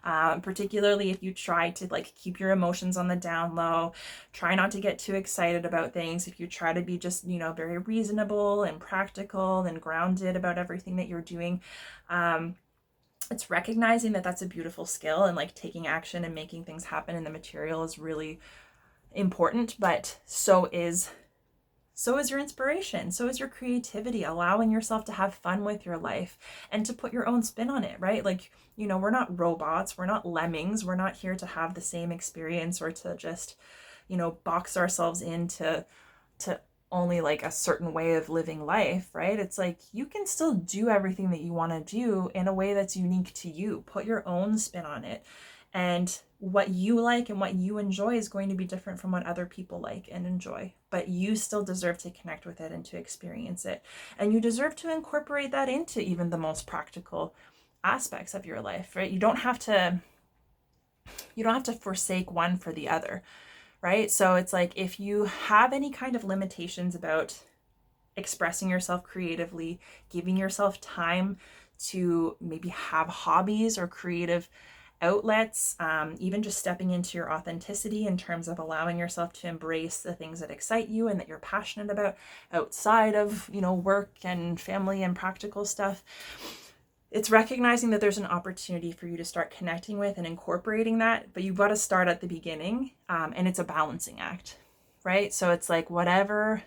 particularly if you try to like keep your emotions on the down low, try not to get too excited about things. If you try to be just, very reasonable and practical and grounded about everything that you're doing, it's recognizing that that's a beautiful skill, and like taking action and making things happen in the material is really important, but so is your inspiration, so is your creativity, allowing yourself to have fun with your life and to put your own spin on it, right? Like, we're not robots, we're not lemmings, we're not here to have the same experience or to just, box ourselves into only like a certain way of living life, right? It's like you can still do everything that you want to do in a way that's unique to you. Put your own spin on it. And what you like and what you enjoy is going to be different from what other people like and enjoy. But you still deserve to connect with it and to experience it. And you deserve to incorporate that into even the most practical aspects of your life, right? You don't have to forsake one for the other. Right? So it's like if you have any kind of limitations about expressing yourself creatively, giving yourself time to maybe have hobbies or creative outlets, even just stepping into your authenticity in terms of allowing yourself to embrace the things that excite you and that you're passionate about outside of, work and family and practical stuff. it's recognizing that there's an opportunity for you to start connecting with and incorporating that, but you've got to start at the beginning, and it's a balancing act, right? So it's like whatever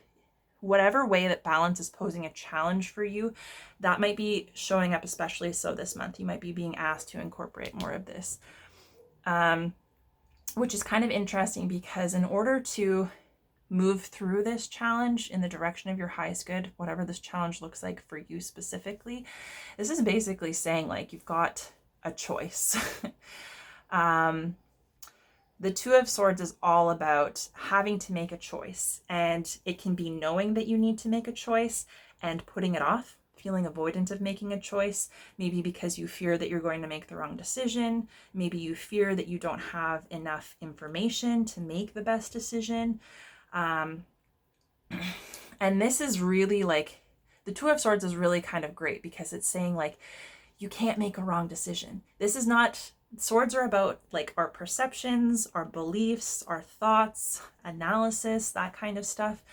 way that balance is posing a challenge for you, that might be showing up, especially so this month. You might be being asked to incorporate more of this, which is kind of interesting because in order to move through this challenge in the direction of your highest good, whatever this challenge looks like for you specifically, this is basically saying like you've got a choice. The Two of Swords is all about having to make a choice, and it can be knowing that you need to make a choice and putting it off, feeling avoidant of making a choice, maybe because you fear that you're going to make the wrong decision, maybe you fear that you don't have enough information to make the best decision. And this is really like, the Two of Swords is really kind of great because it's saying like, you can't make a wrong decision. This is not, swords are about like our perceptions, our beliefs, our thoughts, analysis, that kind of stuff.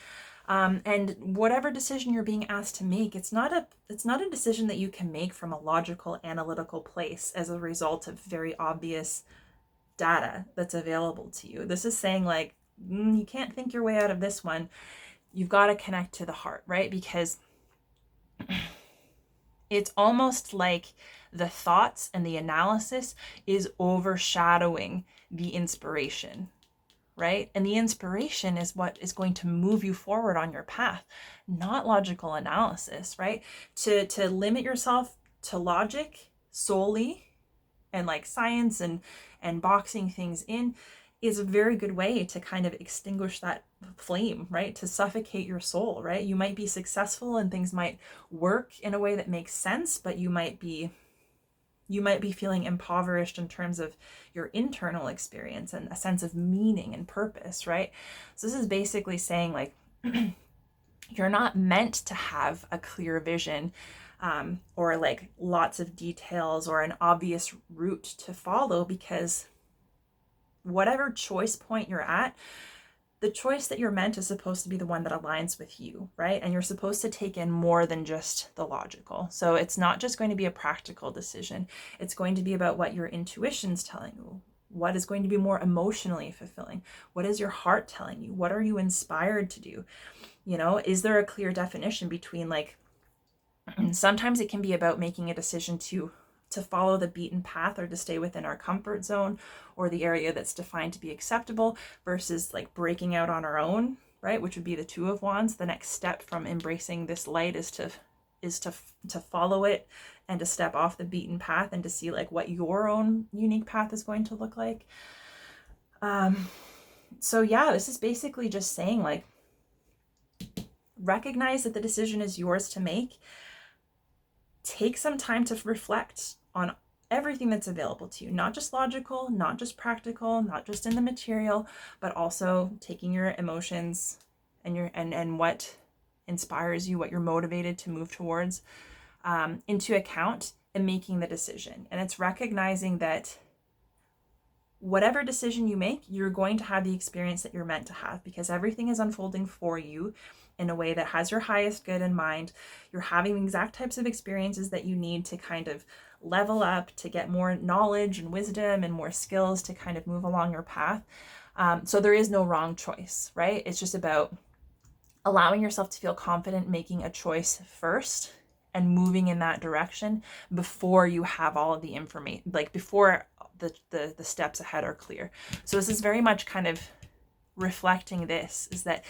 And whatever decision you're being asked to make, it's not a decision that you can make from a logical, analytical place as a result of very obvious data that's available to you. This is saying like, you can't think your way out of this one. You've got to connect to the heart, right? Because it's almost like the thoughts and the analysis is overshadowing the inspiration, right? And the inspiration is what is going to move you forward on your path, not logical analysis, right? To limit yourself to logic solely and like science and boxing things in is a very good way to kind of extinguish that flame, right? To suffocate your soul, right? You might be successful and things might work in a way that makes sense, but you might be feeling impoverished in terms of your internal experience and a sense of meaning and purpose, right? So this is basically saying like, you're not meant to have a clear vision, or like lots of details or an obvious route to follow, because whatever choice point you're at, the choice that you're meant is supposed to be the one that aligns with you, right? And you're supposed to take in more than just the logical. So it's not just going to be a practical decision. It's going to be about what your intuition's telling you. What is going to be more emotionally fulfilling? What is your heart telling you? What are you inspired to do? You know, is there a clear definition between like, sometimes it can be about making a decision to follow the beaten path or to stay within our comfort zone or the area that's defined to be acceptable versus like breaking out on our own, right? Which would be the Two of Wands. The next step from embracing this light is to follow it and to step off the beaten path and to see like what your own unique path is going to look like. So yeah, this is basically just saying like, recognize that the decision is yours to make. Take some time to reflect on everything that's available to you, not just logical, not just practical, not just in the material, but also taking your emotions and and what inspires you, what you're motivated to move towards, into account and making the decision. And it's recognizing that whatever decision you make, you're going to have the experience that you're meant to have, because everything is unfolding for you in a way that has your highest good in mind. You're having the exact types of experiences that you need to kind of level up, to get more knowledge and wisdom and more skills to kind of move along your path. So there is no wrong choice, right? It's just about allowing yourself to feel confident making a choice first and moving in that direction before you have all of the information, like before the steps ahead are clear. So this is very much kind of reflecting this, is that,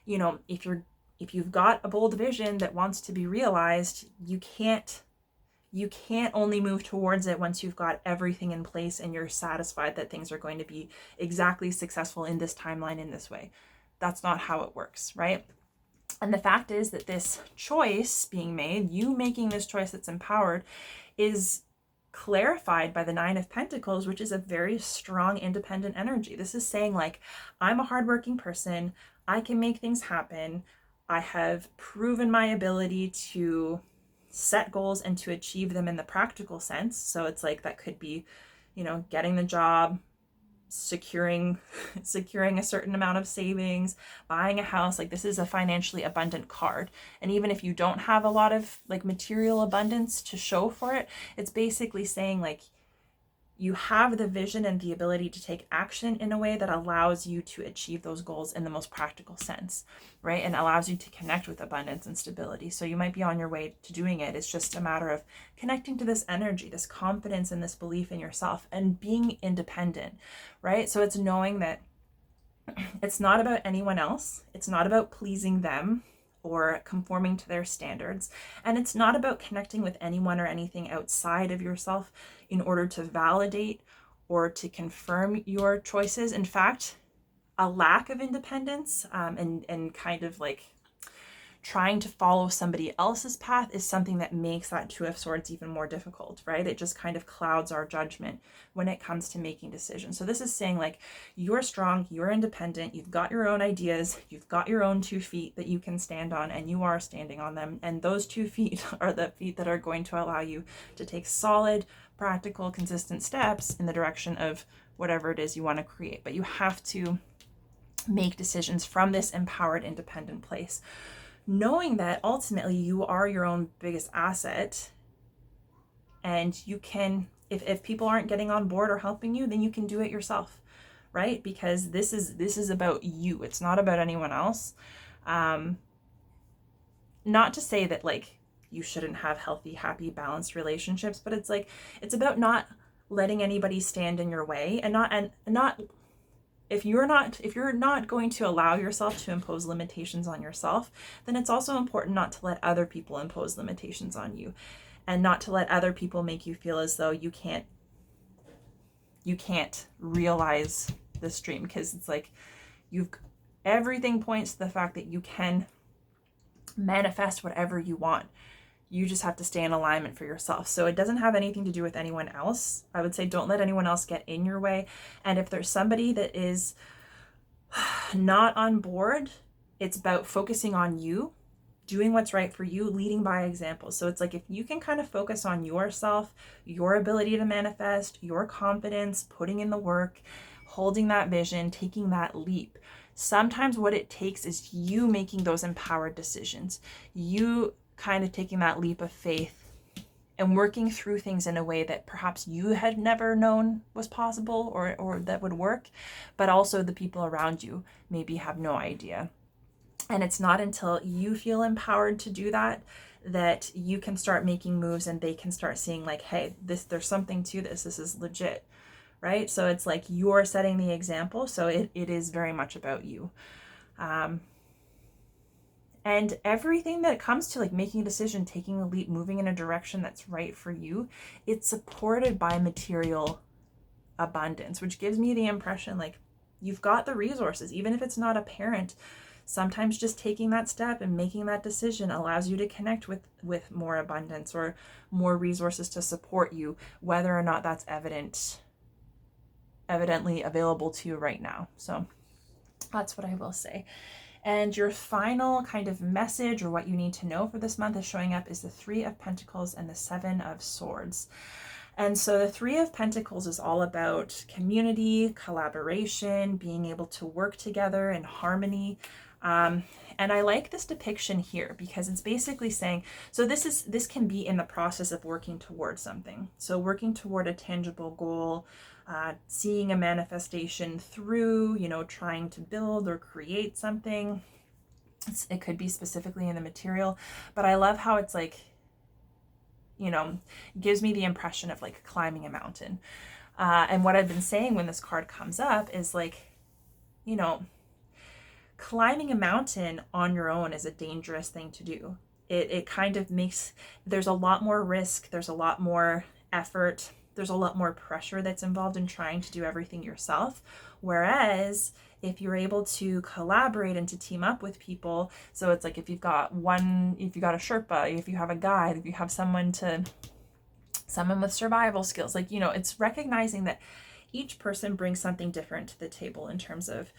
you know, if you've got a bold vision that wants to be realized, you can't only move towards it once you've got everything in place and you're satisfied that things are going to be exactly successful in this timeline in this way. That's not how it works, right? And the fact is that this choice being made, you making this choice that's empowered, is clarified by the Nine of Pentacles, which is a very strong, independent energy. This is saying like, I'm a hardworking person. I can make things happen. I have proven my ability to set goals and to achieve them in the practical sense. So it's like, that could be, you know, getting the job, securing a certain amount of savings, buying a house. Like, this is a financially abundant card. And even if you don't have a lot of like material abundance to show for it, it's basically saying like you have the vision and the ability to take action in a way that allows you to achieve those goals in the most practical sense, right? And allows you to connect with abundance and stability. So you might be on your way to doing it. It's just a matter of connecting to this energy, this confidence and this belief in yourself, and being independent, right? So it's knowing that it's not about anyone else. It's not about pleasing them or conforming to their standards. And it's not about connecting with anyone or anything outside of yourself in order to validate or to confirm your choices. In fact, a lack of independence and kind of like trying to follow somebody else's path is something that makes that Two of Swords even more difficult, right? It just kind of clouds our judgment when it comes to making decisions. So this is saying like, you're strong, you're independent, you've got your own ideas, you've got your own 2 feet that you can stand on, and you are standing on them. And those 2 feet are the feet that are going to allow you to take solid, practical, consistent steps in the direction of whatever it is you want to create. But you have to make decisions from this empowered, independent place, knowing that ultimately you are your own biggest asset, and you can, if people aren't getting on board or helping you, then you can do it yourself, right? Because this is about you. It's not about anyone else. Not to say that like you shouldn't have healthy, happy, balanced relationships, but it's like, it's about not letting anybody stand in your way, and not if you're not going to allow yourself to impose limitations on yourself, then it's also important not to let other people impose limitations on you, and not to let other people make you feel as though you can't realize this dream, because it's like everything points to the fact that you can manifest whatever you want. You just have to stay in alignment for yourself. So it doesn't have anything to do with anyone else. I would say don't let anyone else get in your way. And if there's somebody that is not on board, it's about focusing on you, doing what's right for you, leading by example. So it's like, if you can kind of focus on yourself, your ability to manifest, your confidence, putting in the work, holding that vision, taking that leap. Sometimes what it takes is you making those empowered decisions. You kind of taking that leap of faith and working through things in a way that perhaps you had never known was possible or that would work, but also the people around you maybe have no idea. And it's not until you feel empowered to do that that you can start making moves, and they can start seeing like, hey, there's something to this. This is legit, right? So it's like you're setting the example. So it is very much about you. And everything that comes to like making a decision, taking a leap, moving in a direction that's right for you, it's supported by material abundance, which gives me the impression like you've got the resources, even if it's not apparent. Sometimes just taking that step and making that decision allows you to connect with more abundance or more resources to support you, whether or not that's evidently available to you right now. So that's what I will say. And your final kind of message, or what you need to know for this month, is showing up is the 3 of Pentacles and the 7 of Swords. And so the 3 of Pentacles is all about community, collaboration, being able to work together in harmony. And I like this depiction here because it's basically saying, so this can be in the process of working towards something. So working toward a tangible goal, seeing a manifestation through, trying to build or create something. It could be specifically in the material, but I love how it's like, gives me the impression of like climbing a mountain. And what I've been saying when this card comes up is like, climbing a mountain on your own is a dangerous thing to do. It kind of makes, there's a lot more risk, there's a lot more effort, there's a lot more pressure that's involved in trying to do everything yourself. Whereas if you're able to collaborate and to team up with people, so it's like if you've got a Sherpa, if you have a guide, if you have someone with survival skills, like, it's recognizing that each person brings something different to the table in terms of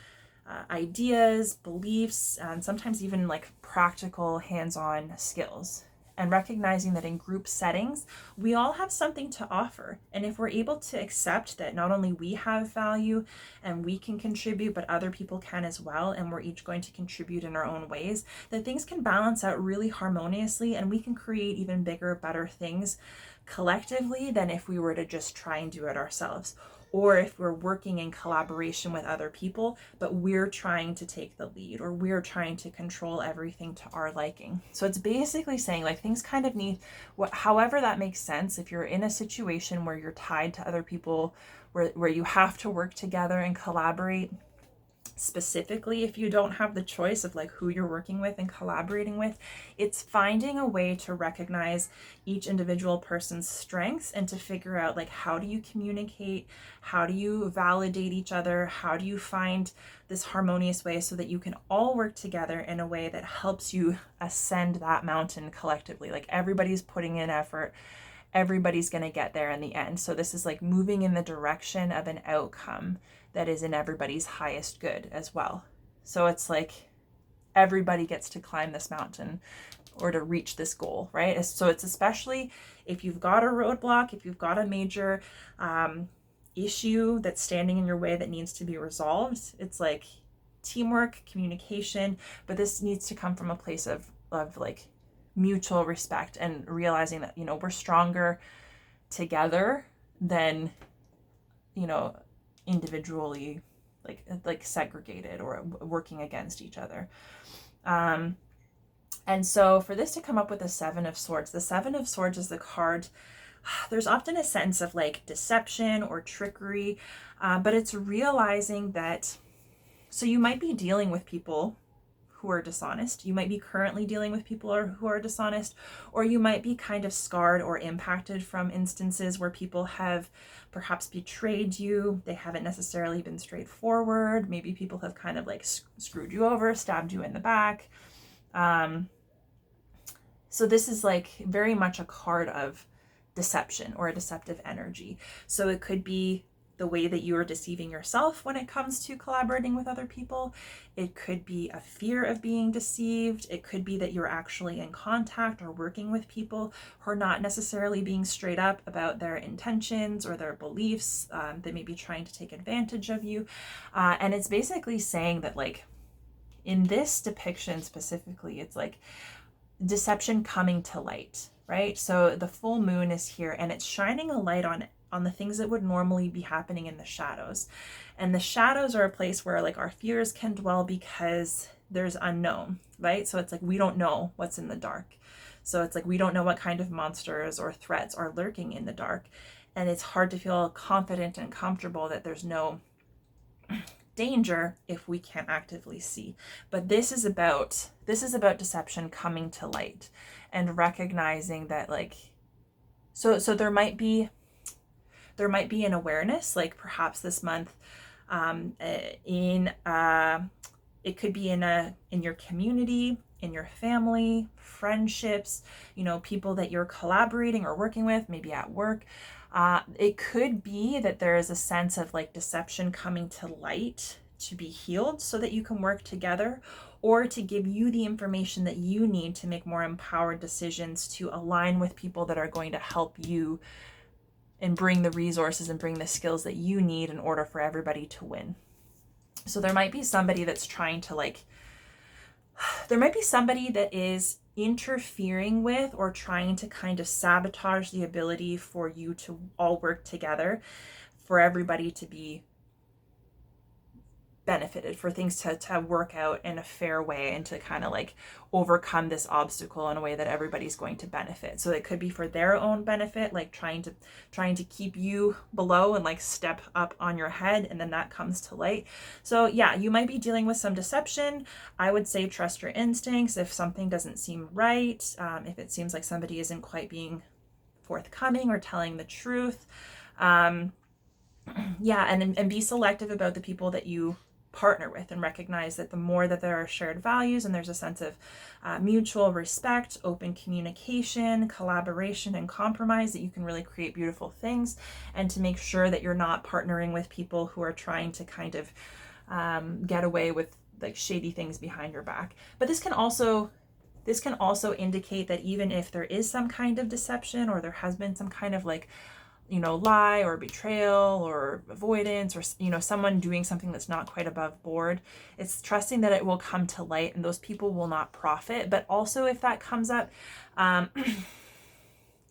ideas, beliefs, and sometimes even like practical hands-on skills. and recognizing that in group settings, we all have something to offer. And if we're able to accept that not only we have value and we can contribute, but other people can as well, and we're each going to contribute in our own ways, that things can balance out really harmoniously, and we can create even bigger, better things collectively than if we were to just try and do it ourselves. Or if we're working in collaboration with other people, but we're trying to take the lead, or we're trying to control everything to our liking. So it's basically saying like things kind of need, however that makes sense. If you're in a situation where you're tied to other people, where you have to work together and collaborate, specifically if you don't have the choice of like who you're working with and collaborating with, it's finding a way to recognize each individual person's strengths and to figure out like, how do you communicate, how do you validate each other, how do you find this harmonious way so that you can all work together in a way that helps you ascend that mountain collectively. Like everybody's putting in effort, everybody's going to get there in the end. So this is like moving in the direction of an outcome that is in everybody's highest good as well. So it's like everybody gets to climb this mountain or to reach this goal, right? So it's especially if you've got a roadblock, if you've got a major issue that's standing in your way that needs to be resolved, it's like teamwork, communication, but this needs to come from a place of like mutual respect and realizing that, you know, we're stronger together than, you know, individually like segregated or working against each other. And so for this to come up with the Seven of Swords, the Seven of Swords is the card. There's often a sense of like deception or trickery, but it's realizing that, so you might be dealing with people who are dishonest. You might be currently dealing with people who are dishonest, or you might be kind of scarred or impacted from instances where people have perhaps betrayed you. They haven't necessarily been straightforward. Maybe people have kind of like screwed you over, stabbed you in the back. So this is like very much a card of deception or a deceptive energy. So it could be the way that you are deceiving yourself when it comes to collaborating with other people. It could be a fear of being deceived. It could be that you're actually in contact or working with people who are not necessarily being straight up about their intentions or their beliefs. They may be trying to take advantage of you. And it's basically saying that like in this depiction specifically, it's like deception coming to light, right? So the full moon is here and it's shining a light on the things that would normally be happening in the shadows. And the shadows are a place where like our fears can dwell because there's unknown, right? So it's like we don't know what's in the dark. So it's like we don't know what kind of monsters or threats are lurking in the dark. And it's hard to feel confident and comfortable that there's no danger if we can't actively see. But this is about deception coming to light and recognizing that like, so there might be an awareness, like perhaps this month, it could be in your community, in your family, friendships, you know, people that you're collaborating or working with, maybe at work. It could be that there is a sense of like deception coming to light to be healed so that you can work together, or to give you the information that you need to make more empowered decisions to align with people that are going to help you and bring the resources and bring the skills that you need in order for everybody to win. So there might be somebody that's trying to like, there might be somebody that is interfering with or trying to kind of sabotage the ability for you to all work together, for everybody to be benefited, for things to work out in a fair way and to kind of like overcome this obstacle in a way that everybody's going to benefit. So it could be for their own benefit, like trying to keep you below and like step up on your head, and then that comes to light. So yeah, you might be dealing with some deception. I would say trust your instincts if something doesn't seem right, if it seems like somebody isn't quite being forthcoming or telling the truth. And be selective about the people that you partner with, and recognize that the more that there are shared values and there's a sense of mutual respect, open communication, collaboration, and compromise, that you can really create beautiful things, and to make sure that you're not partnering with people who are trying to kind of get away with like shady things behind your back. But this can also This can also indicate that even if there is some kind of deception, or there has been some kind of like, lie or betrayal or avoidance, or, someone doing something that's not quite above board, it's trusting that it will come to light and those people will not profit. But also, if that comes up,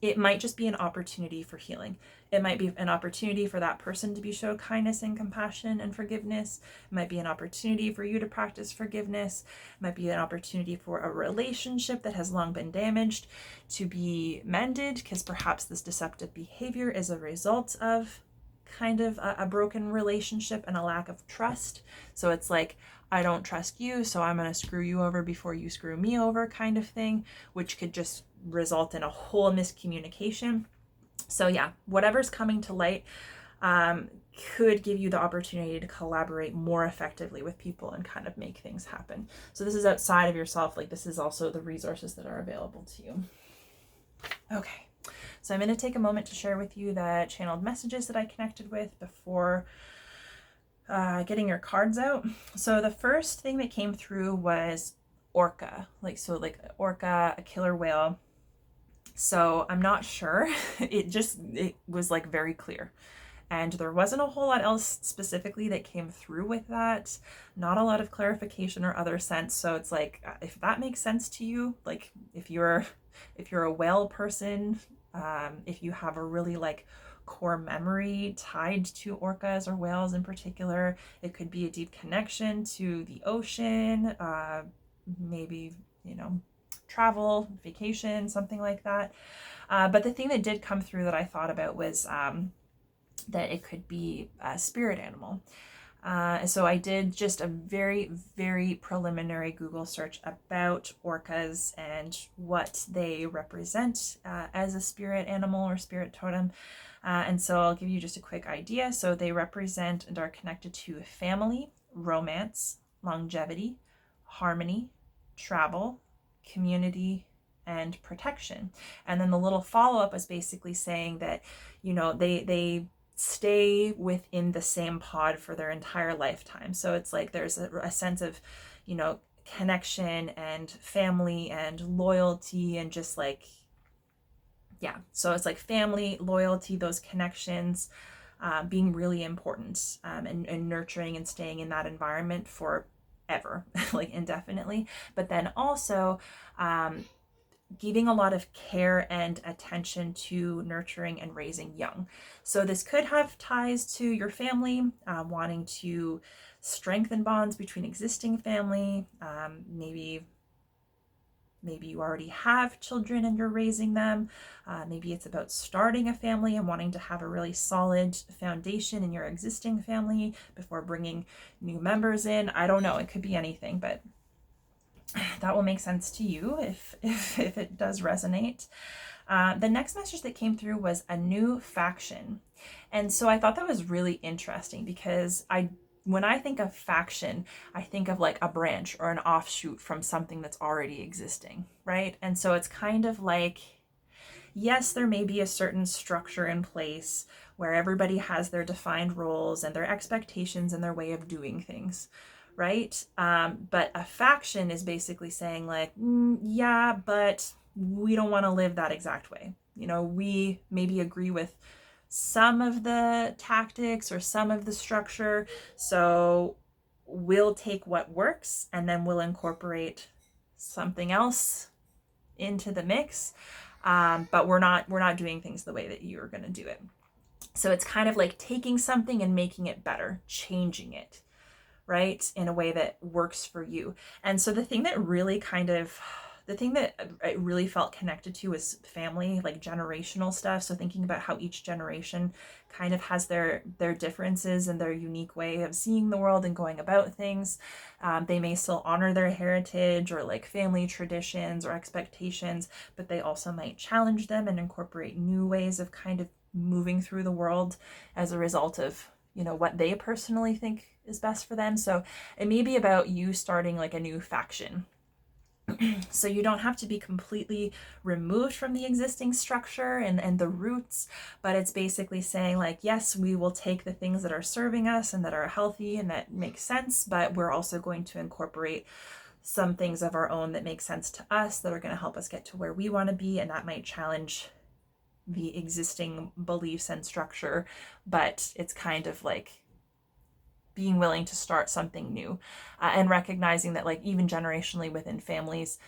it might just be an opportunity for healing. It might be an opportunity for that person to be shown kindness and compassion and forgiveness. It might be an opportunity for you to practice forgiveness. It might be an opportunity for a relationship that has long been damaged to be mended, because perhaps this deceptive behavior is a result of kind of a broken relationship and a lack of trust. So it's like, I don't trust you, so I'm going to screw you over before you screw me over kind of thing, which could just result in a whole miscommunication. So yeah, whatever's coming to light could give you the opportunity to collaborate more effectively with people and kind of make things happen. So this is outside of yourself. Like, this is also the resources that are available to you. Okay, so I'm going to take a moment to share with you the channeled messages that I connected with before getting your cards out. So the first thing that came through was orca, like orca, a killer whale. So I'm not sure. It was like very clear. And there wasn't a whole lot else specifically that came through with that. Not a lot of clarification or other sense. So it's like, if that makes sense to you, like if you're a whale person, if you have a really like core memory tied to orcas or whales in particular, it could be a deep connection to the ocean, maybe, travel, vacation, something like that. But the thing that did come through that I thought about was that it could be a spirit animal. So I did just a very, very preliminary Google search about orcas and what they represent as a spirit animal or spirit totem. And so I'll give you just a quick idea. So they represent and are connected to family, romance, longevity, harmony, travel, community, and protection. And then the little follow-up was basically saying that, they stay within the same pod for their entire lifetime. So it's like there's a sense of, connection and family and loyalty, and just like, yeah. So it's like family, loyalty, those connections being really important, and nurturing and staying in that environment forever, like indefinitely. But then also giving a lot of care and attention to nurturing and raising young. So this could have ties to your family, wanting to strengthen bonds between existing family. Maybe you already have children and you're raising them. Maybe it's about starting a family and wanting to have a really solid foundation in your existing family before bringing new members in. I don't know. It could be anything, but that will make sense to you if it does resonate. The next message that came through was a new faction. And so I thought that was really interesting, because when I think of faction, I think of like a branch or an offshoot from something that's already existing, right? And so it's kind of like, yes, there may be a certain structure in place where everybody has their defined roles and their expectations and their way of doing things, right? But a faction is basically saying like, yeah, but we don't want to live that exact way. We maybe agree with some of the tactics or some of the structure, so we'll take what works and then we'll incorporate something else into the mix, but we're not doing things the way that you're going to do it. So it's kind of like taking something and making it better, changing it, right, in a way that works for you. And so the thing that I really felt connected to was family, like generational stuff. So thinking about how each generation kind of has their differences and their unique way of seeing the world and going about things. They may still honor their heritage or like family traditions or expectations, but they also might challenge them and incorporate new ways of kind of moving through the world as a result of, what they personally think is best for them. So it may be about you starting like a new faction. So you don't have to be completely removed from the existing structure and the roots, but it's basically saying like, yes, we will take the things that are serving us and that are healthy and that make sense, but we're also going to incorporate some things of our own that make sense to us, that are going to help us get to where we want to be, and that might challenge the existing beliefs and structure, but it's kind of like being willing to start something new, and recognizing that, like, even generationally within families,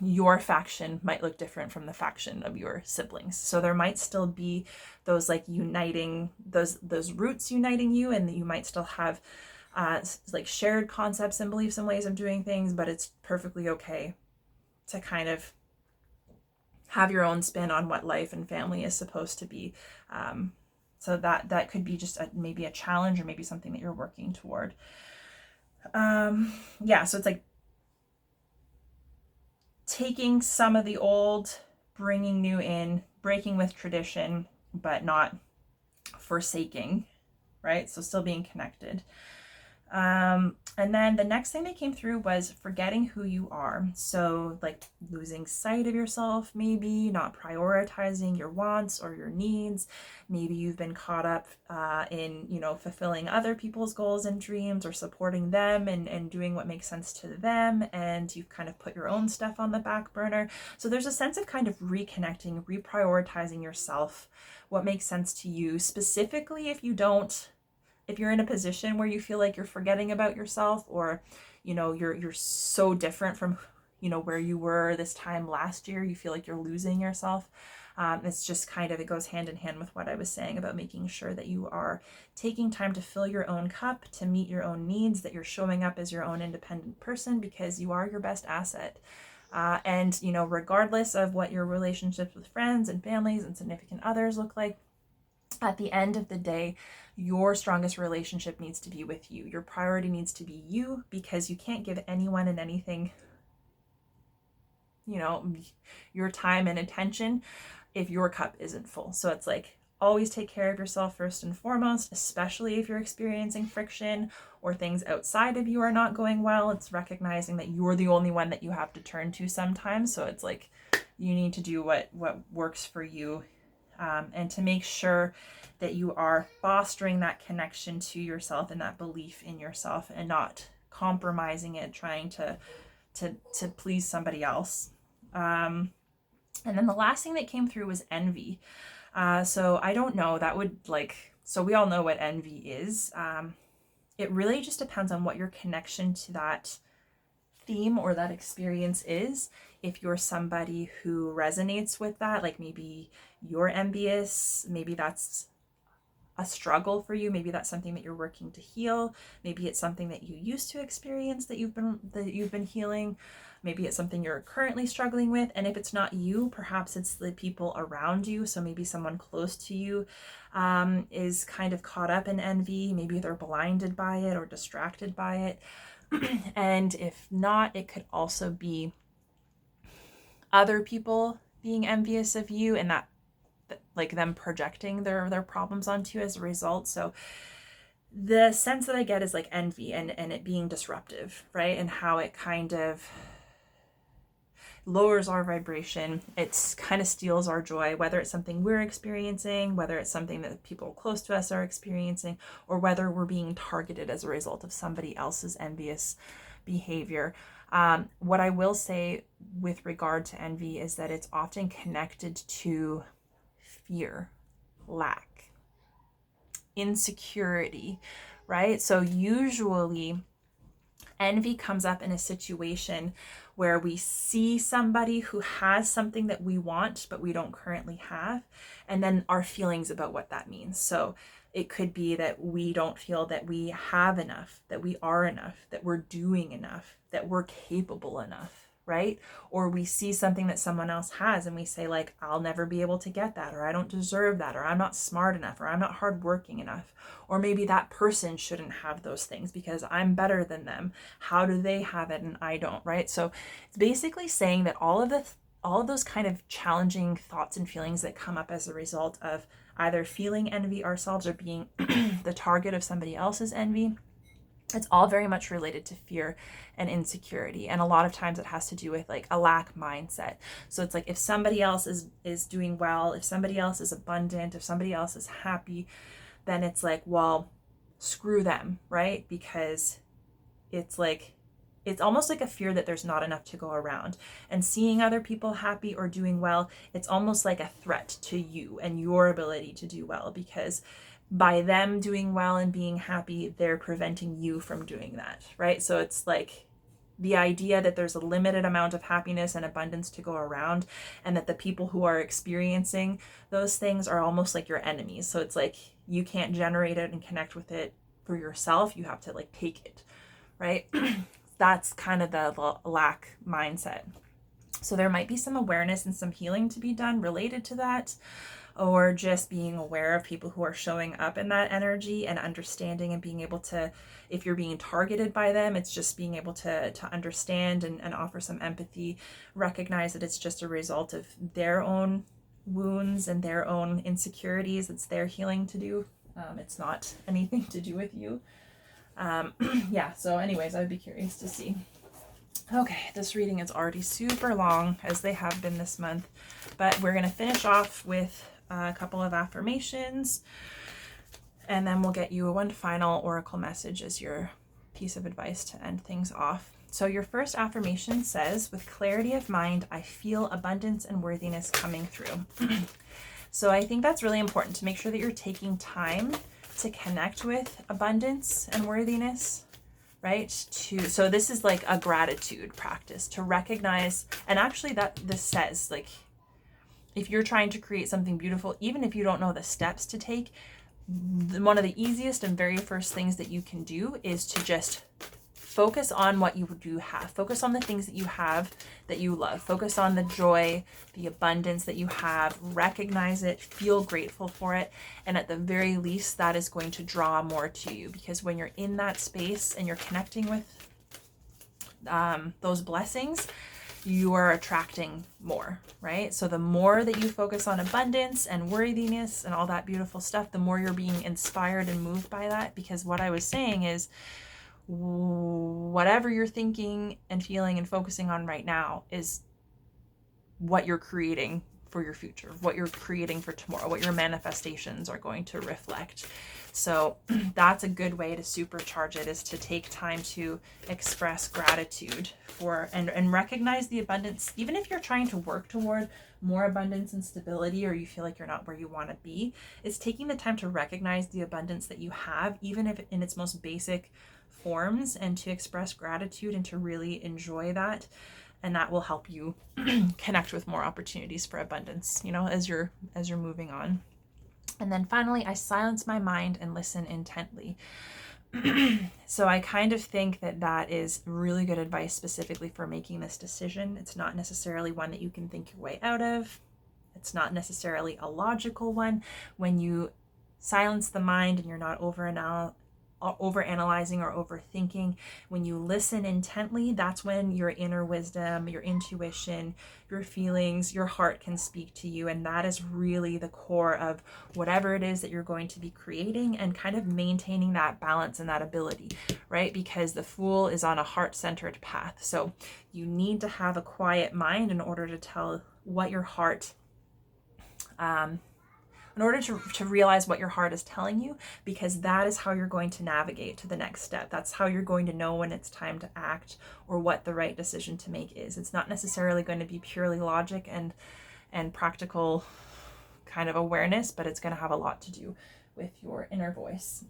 your faction might look different from the faction of your siblings. So there might still be those like uniting, those roots uniting you, and you might still have like shared concepts and beliefs and ways of doing things, but it's perfectly okay to kind of have your own spin on what life and family is supposed to be. So that could be just maybe a challenge, or maybe something that you're working toward. Yeah, so it's like taking some of the old, bringing new in, breaking with tradition, but not forsaking, right? So still being connected. And then the next thing that came through was forgetting who you are. So like losing sight of yourself, maybe not prioritizing your wants or your needs. Maybe you've been caught up in, fulfilling other people's goals and dreams, or supporting them and doing what makes sense to them. And you've kind of put your own stuff on the back burner. So there's a sense of kind of reconnecting, reprioritizing yourself, what makes sense to you, specifically if you're in a position where you feel like you're forgetting about yourself, or you're so different from where you were this time last year, you feel like you're losing yourself. It's just kind of, it goes hand in hand with what I was saying about making sure that you are taking time to fill your own cup, to meet your own needs, that you're showing up as your own independent person, because you are your best asset. And regardless of what your relationships with friends and families and significant others look like, at the end of the day, your strongest relationship needs to be with you. Your priority needs to be you, because you can't give anyone and anything, your time and attention if your cup isn't full. So it's like, always take care of yourself first and foremost, especially if you're experiencing friction or things outside of you are not going well. It's recognizing that you're the only one that you have to turn to sometimes. So it's like, you need to do what works for you. And to make sure that you are fostering that connection to yourself and that belief in yourself, and not compromising it, trying to please somebody else. And then the last thing that came through was envy. So I don't know, that would so we all know what envy is. It really just depends on what your connection to that theme or that experience is. If you're somebody who resonates with that, like maybe you're envious, maybe that's a struggle for you, maybe that's something that you're working to heal, maybe it's something that you used to experience that you've been healing, maybe it's something you're currently struggling with. And if it's not you, perhaps it's the people around you. So maybe someone close to you is kind of caught up in envy, maybe they're blinded by it or distracted by it. And if not, it could also be other people being envious of you, and that like them projecting their problems onto you as a result. So the sense that I get is like envy and it being disruptive, right? And how it kind of lowers our vibration. It's kind of steals our joy, whether it's something we're experiencing, whether it's something that people close to us are experiencing, or whether we're being targeted as a result of somebody else's envious behavior. What I will say with regard to envy is that it's often connected to fear, lack, insecurity, right? So usually envy comes up in a situation where we see somebody who has something that we want, but we don't currently have, and then our feelings about what that means. So it could be that we don't feel that we have enough, that we are enough, that we're doing enough, that we're capable enough, right? Or we see something that someone else has and we say like, I'll never be able to get that, or I don't deserve that, or I'm not smart enough, or I'm not hardworking enough. Or maybe that person shouldn't have those things because I'm better than them. How do they have it and I don't, right? So it's basically saying that all of those kind of challenging thoughts and feelings that come up as a result of either feeling envy ourselves or being the target of somebody else's envy, it's all very much related to fear and insecurity. And a lot of times it has to do with like a lack mindset. So it's like if somebody else is doing well, if somebody else is abundant, if somebody else is happy, then it's like, well, screw them, right? Because it's like it's almost like a fear that there's not enough to go around. And seeing other people happy or doing well, it's almost like a threat to you and your ability to do well, because by them doing well and being happy, they're preventing you from doing that, right? So it's like the idea that there's a limited amount of happiness and abundance to go around, and that the people who are experiencing those things are almost like your enemies. So it's like you can't generate it and connect with it for yourself. You have to like take it, right? That's kind of the lack mindset. So there might be some awareness and some healing to be done related to that, or just being aware of people who are showing up in that energy and understanding and being able to, if you're being targeted by them, it's just being able to understand and offer some empathy, recognize that it's just a result of their own wounds and their own insecurities. It's their healing to do. It's not anything to do with you. Yeah, so anyways, I'd be curious to see. Okay, this reading is already super long, as they have been this month, but we're going to finish off with a couple of affirmations, and then we'll get you one final oracle message as your piece of advice to end things off. So your first affirmation says, with clarity of mind, I feel abundance and worthiness coming through. So I think that's really important, to make sure that you're taking time to connect with abundance and worthiness, right? So this is like a gratitude practice, to recognize, and actually that this says, like, if you're trying to create something beautiful, even if you don't know the steps to take, one of the easiest and very first things that you can do is to just focus on what you do have. Focus on the things that you have that you love. Focus on the joy, the abundance that you have. Recognize it, feel grateful for it. And at the very least, that is going to draw more to you, because when you're in that space and you're connecting with those blessings, you are attracting more, right? So the more that you focus on abundance and worthiness and all that beautiful stuff, the more you're being inspired and moved by that. Because what I was saying is, whatever you're thinking and feeling and focusing on right now is what you're creating for your future, what you're creating for tomorrow, what your manifestations are going to reflect. So that's a good way to supercharge it, is to take time to express gratitude for and recognize the abundance. Even if you're trying to work toward more abundance and stability, or you feel like you're not where you want to be, it's taking the time to recognize the abundance that you have, even if in its most basic forms, and to express gratitude and to really enjoy that. And that will help you connect with more opportunities for abundance, you know, as you're moving on. And then finally, I silence my mind and listen intently. So I kind of think that that is really good advice specifically for making this decision. It's not necessarily one that you can think your way out of. It's not necessarily a logical one. When you silence the mind and you're not overanalyzing or overthinking, when you listen intently, that's when your inner wisdom, your intuition, your feelings, your heart can speak to you. And that is really the core of whatever it is that you're going to be creating, and kind of maintaining that balance and that ability, right? Because the Fool is on a heart-centered path. So you need to have a quiet mind in order to tell what your heart, in order to realize what your heart is telling you, because that is how you're going to navigate to the next step. That's how you're going to know when it's time to act, or what the right decision to make is. It's not necessarily going to be purely logic and practical kind of awareness, but it's going to have a lot to do with your inner voice.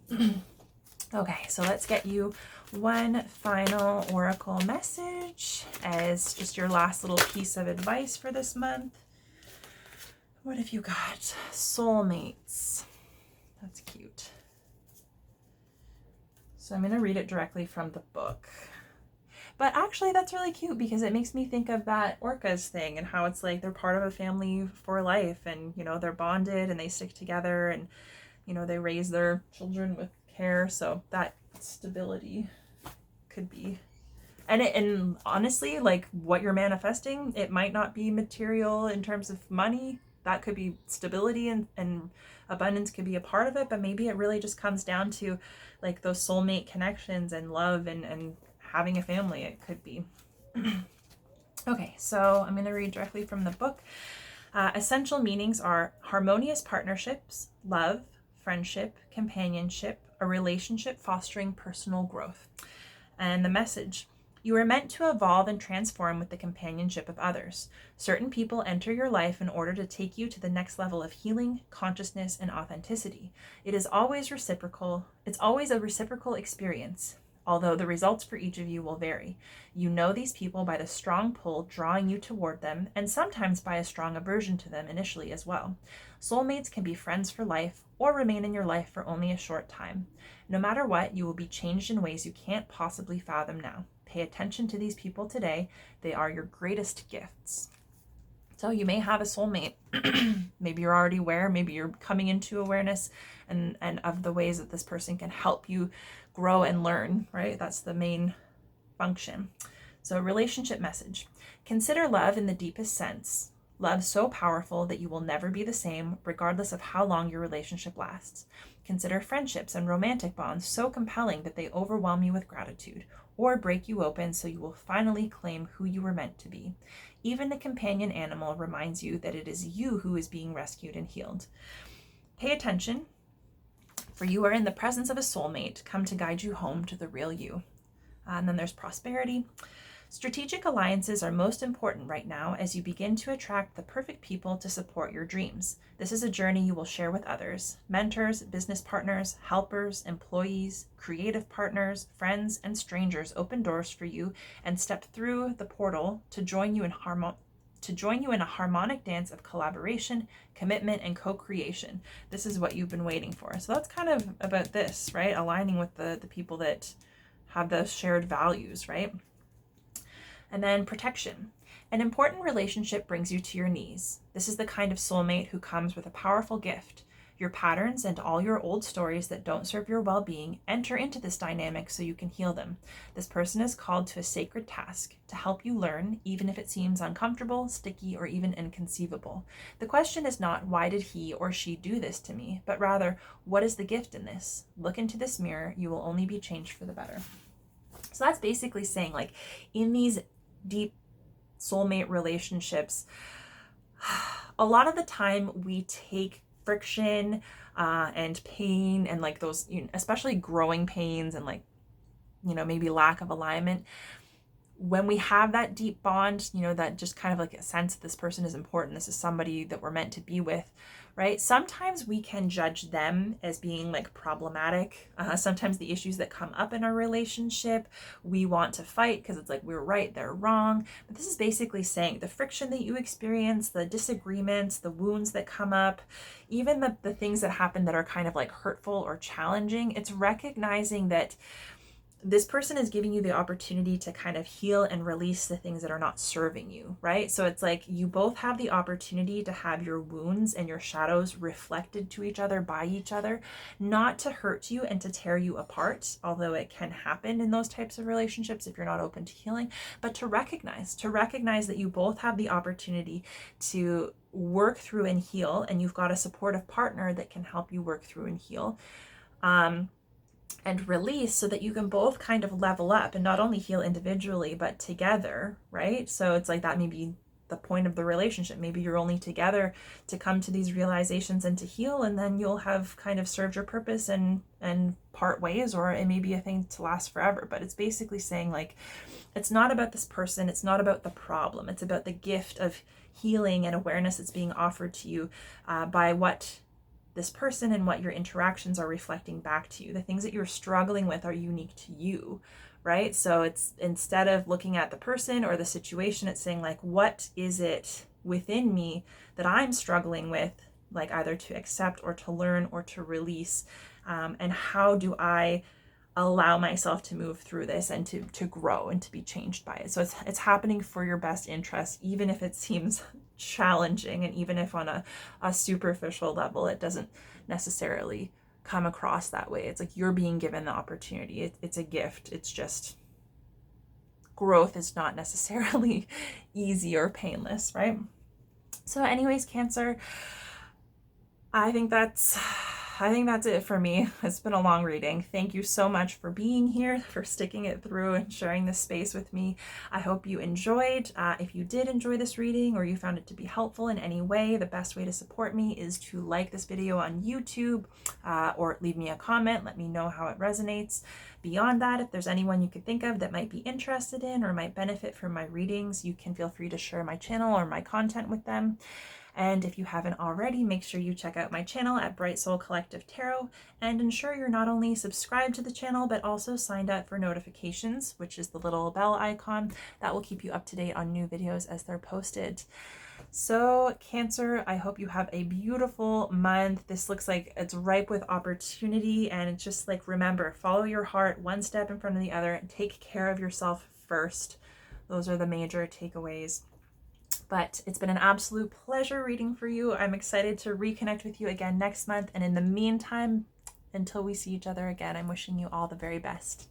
Okay, so let's get you one final oracle message as just your last little piece of advice for this month. What have you got? Soulmates. That's cute. So I'm going to read it directly from the book. But actually, that's really cute, because it makes me think of that orcas thing, and how it's like they're part of a family for life, and, you know, they're bonded and they stick together, and, you know, they raise their children with care. So that stability could be. And honestly, like, what you're manifesting, it might not be material in terms of money. That could be stability, and abundance could be a part of it, but maybe it really just comes down to like those soulmate connections and love and having a family. It could be. Okay, so I'm going to read directly from the book. Essential meanings are harmonious partnerships, love, friendship, companionship, a relationship fostering personal growth. And the message: You are meant to evolve and transform with the companionship of others. Certain people enter your life in order to take you to the next level of healing, consciousness, and authenticity. It is always reciprocal. It's always a reciprocal experience, although the results for each of you will vary. You know these people by the strong pull drawing you toward them, and sometimes by a strong aversion to them initially as well. Soulmates can be friends for life or remain in your life for only a short time. No matter what, you will be changed in ways you can't possibly fathom now. Pay attention to these people today. They are your greatest gifts. So you may have a soulmate. Maybe you're already aware, maybe you're coming into awareness and of the ways that this person can help you grow and learn, right? That's the main function. So relationship message. Consider love in the deepest sense. Love so powerful that you will never be the same, regardless of how long your relationship lasts. Consider friendships and romantic bonds so compelling that they overwhelm you with gratitude, or break you open so you will finally claim who you were meant to be. Even a companion animal reminds you that it is you who is being rescued and healed. Pay attention, for you are in the presence of a soulmate come to guide you home to the real you. And then there's prosperity. Strategic alliances are most important right now as you begin to attract the perfect people to support your dreams. This is a journey you will share with others: mentors, business partners, helpers, employees, creative partners, friends, and strangers open doors for you and step through the portal to join you in a harmonic dance of collaboration, commitment, and co-creation. This is what you've been waiting for. So that's kind of about this, right? Aligning with the people that have those shared values, right? And then protection. An important relationship brings you to your knees. This is the kind of soulmate who comes with a powerful gift. Your patterns and all your old stories that don't serve your well-being enter into this dynamic so you can heal them. This person is called to a sacred task to help you learn, even if it seems uncomfortable, sticky, or even inconceivable. The question is not, why did he or she do this to me? But rather, what is the gift in this? Look into this mirror. You will only be changed for the better. So that's basically saying, like, in these deep soulmate relationships, a lot of the time we take friction and pain and like those, especially growing pains and like, maybe lack of alignment. When we have that deep bond, that just kind of like a sense that this person is important, this is somebody that we're meant to be with, right? Sometimes we can judge them as being like problematic. Sometimes the issues that come up in our relationship, we want to fight because it's like we're right, they're wrong. But this is basically saying the friction that you experience, the disagreements, the wounds that come up, even the things that happen that are kind of like hurtful or challenging, it's recognizing that this person is giving you the opportunity to kind of heal and release the things that are not serving you, right? So it's like you both have the opportunity to have your wounds and your shadows reflected to each other by each other, not to hurt you and to tear you apart, although it can happen in those types of relationships if you're not open to healing, but to recognize that you both have the opportunity to work through and heal, and you've got a supportive partner that can help you work through and heal. And release so that you can both kind of level up and not only heal individually, but together, right? So it's like that may be the point of the relationship. Maybe you're only together to come to these realizations and to heal, and then you'll have kind of served your purpose and part ways, or it may be a thing to last forever. But it's basically saying, like, it's not about this person, it's not about the problem, it's about the gift of healing and awareness that's being offered to you by what this person and what your interactions are reflecting back to you. The things that you're struggling with are unique to you, right? So it's, instead of looking at the person or the situation, it's saying, like, what is it within me that I'm struggling with, like either to accept or to learn or to release, and how do I allow myself to move through this and to grow and to be changed by it. So it's happening for your best interest, even if it seems challenging, and even if on a superficial level it doesn't necessarily come across that way. It's like you're being given the opportunity. It's a gift. It's just growth is not necessarily easy or painless, right? So anyways, Cancer, I think that's it for me. It's been a long reading. Thank you so much for being here, for sticking it through and sharing this space with me. I hope you enjoyed. If you did enjoy this reading or you found it to be helpful in any way, the best way to support me is to like this video on YouTube or leave me a comment. Let me know how it resonates. Beyond that, if there's anyone you could think of that might be interested in or might benefit from my readings, you can feel free to share my channel or my content with them. And if you haven't already, make sure you check out my channel at Bright Soul Collective Tarot and ensure you're not only subscribed to the channel, but also signed up for notifications, which is the little bell icon that will keep you up to date on new videos as they're posted. So Cancer, I hope you have a beautiful month. This looks like it's ripe with opportunity, and it's just like, remember, follow your heart one step in front of the other and take care of yourself first. Those are the major takeaways. But it's been an absolute pleasure reading for you. I'm excited to reconnect with you again next month. And in the meantime, until we see each other again, I'm wishing you all the very best.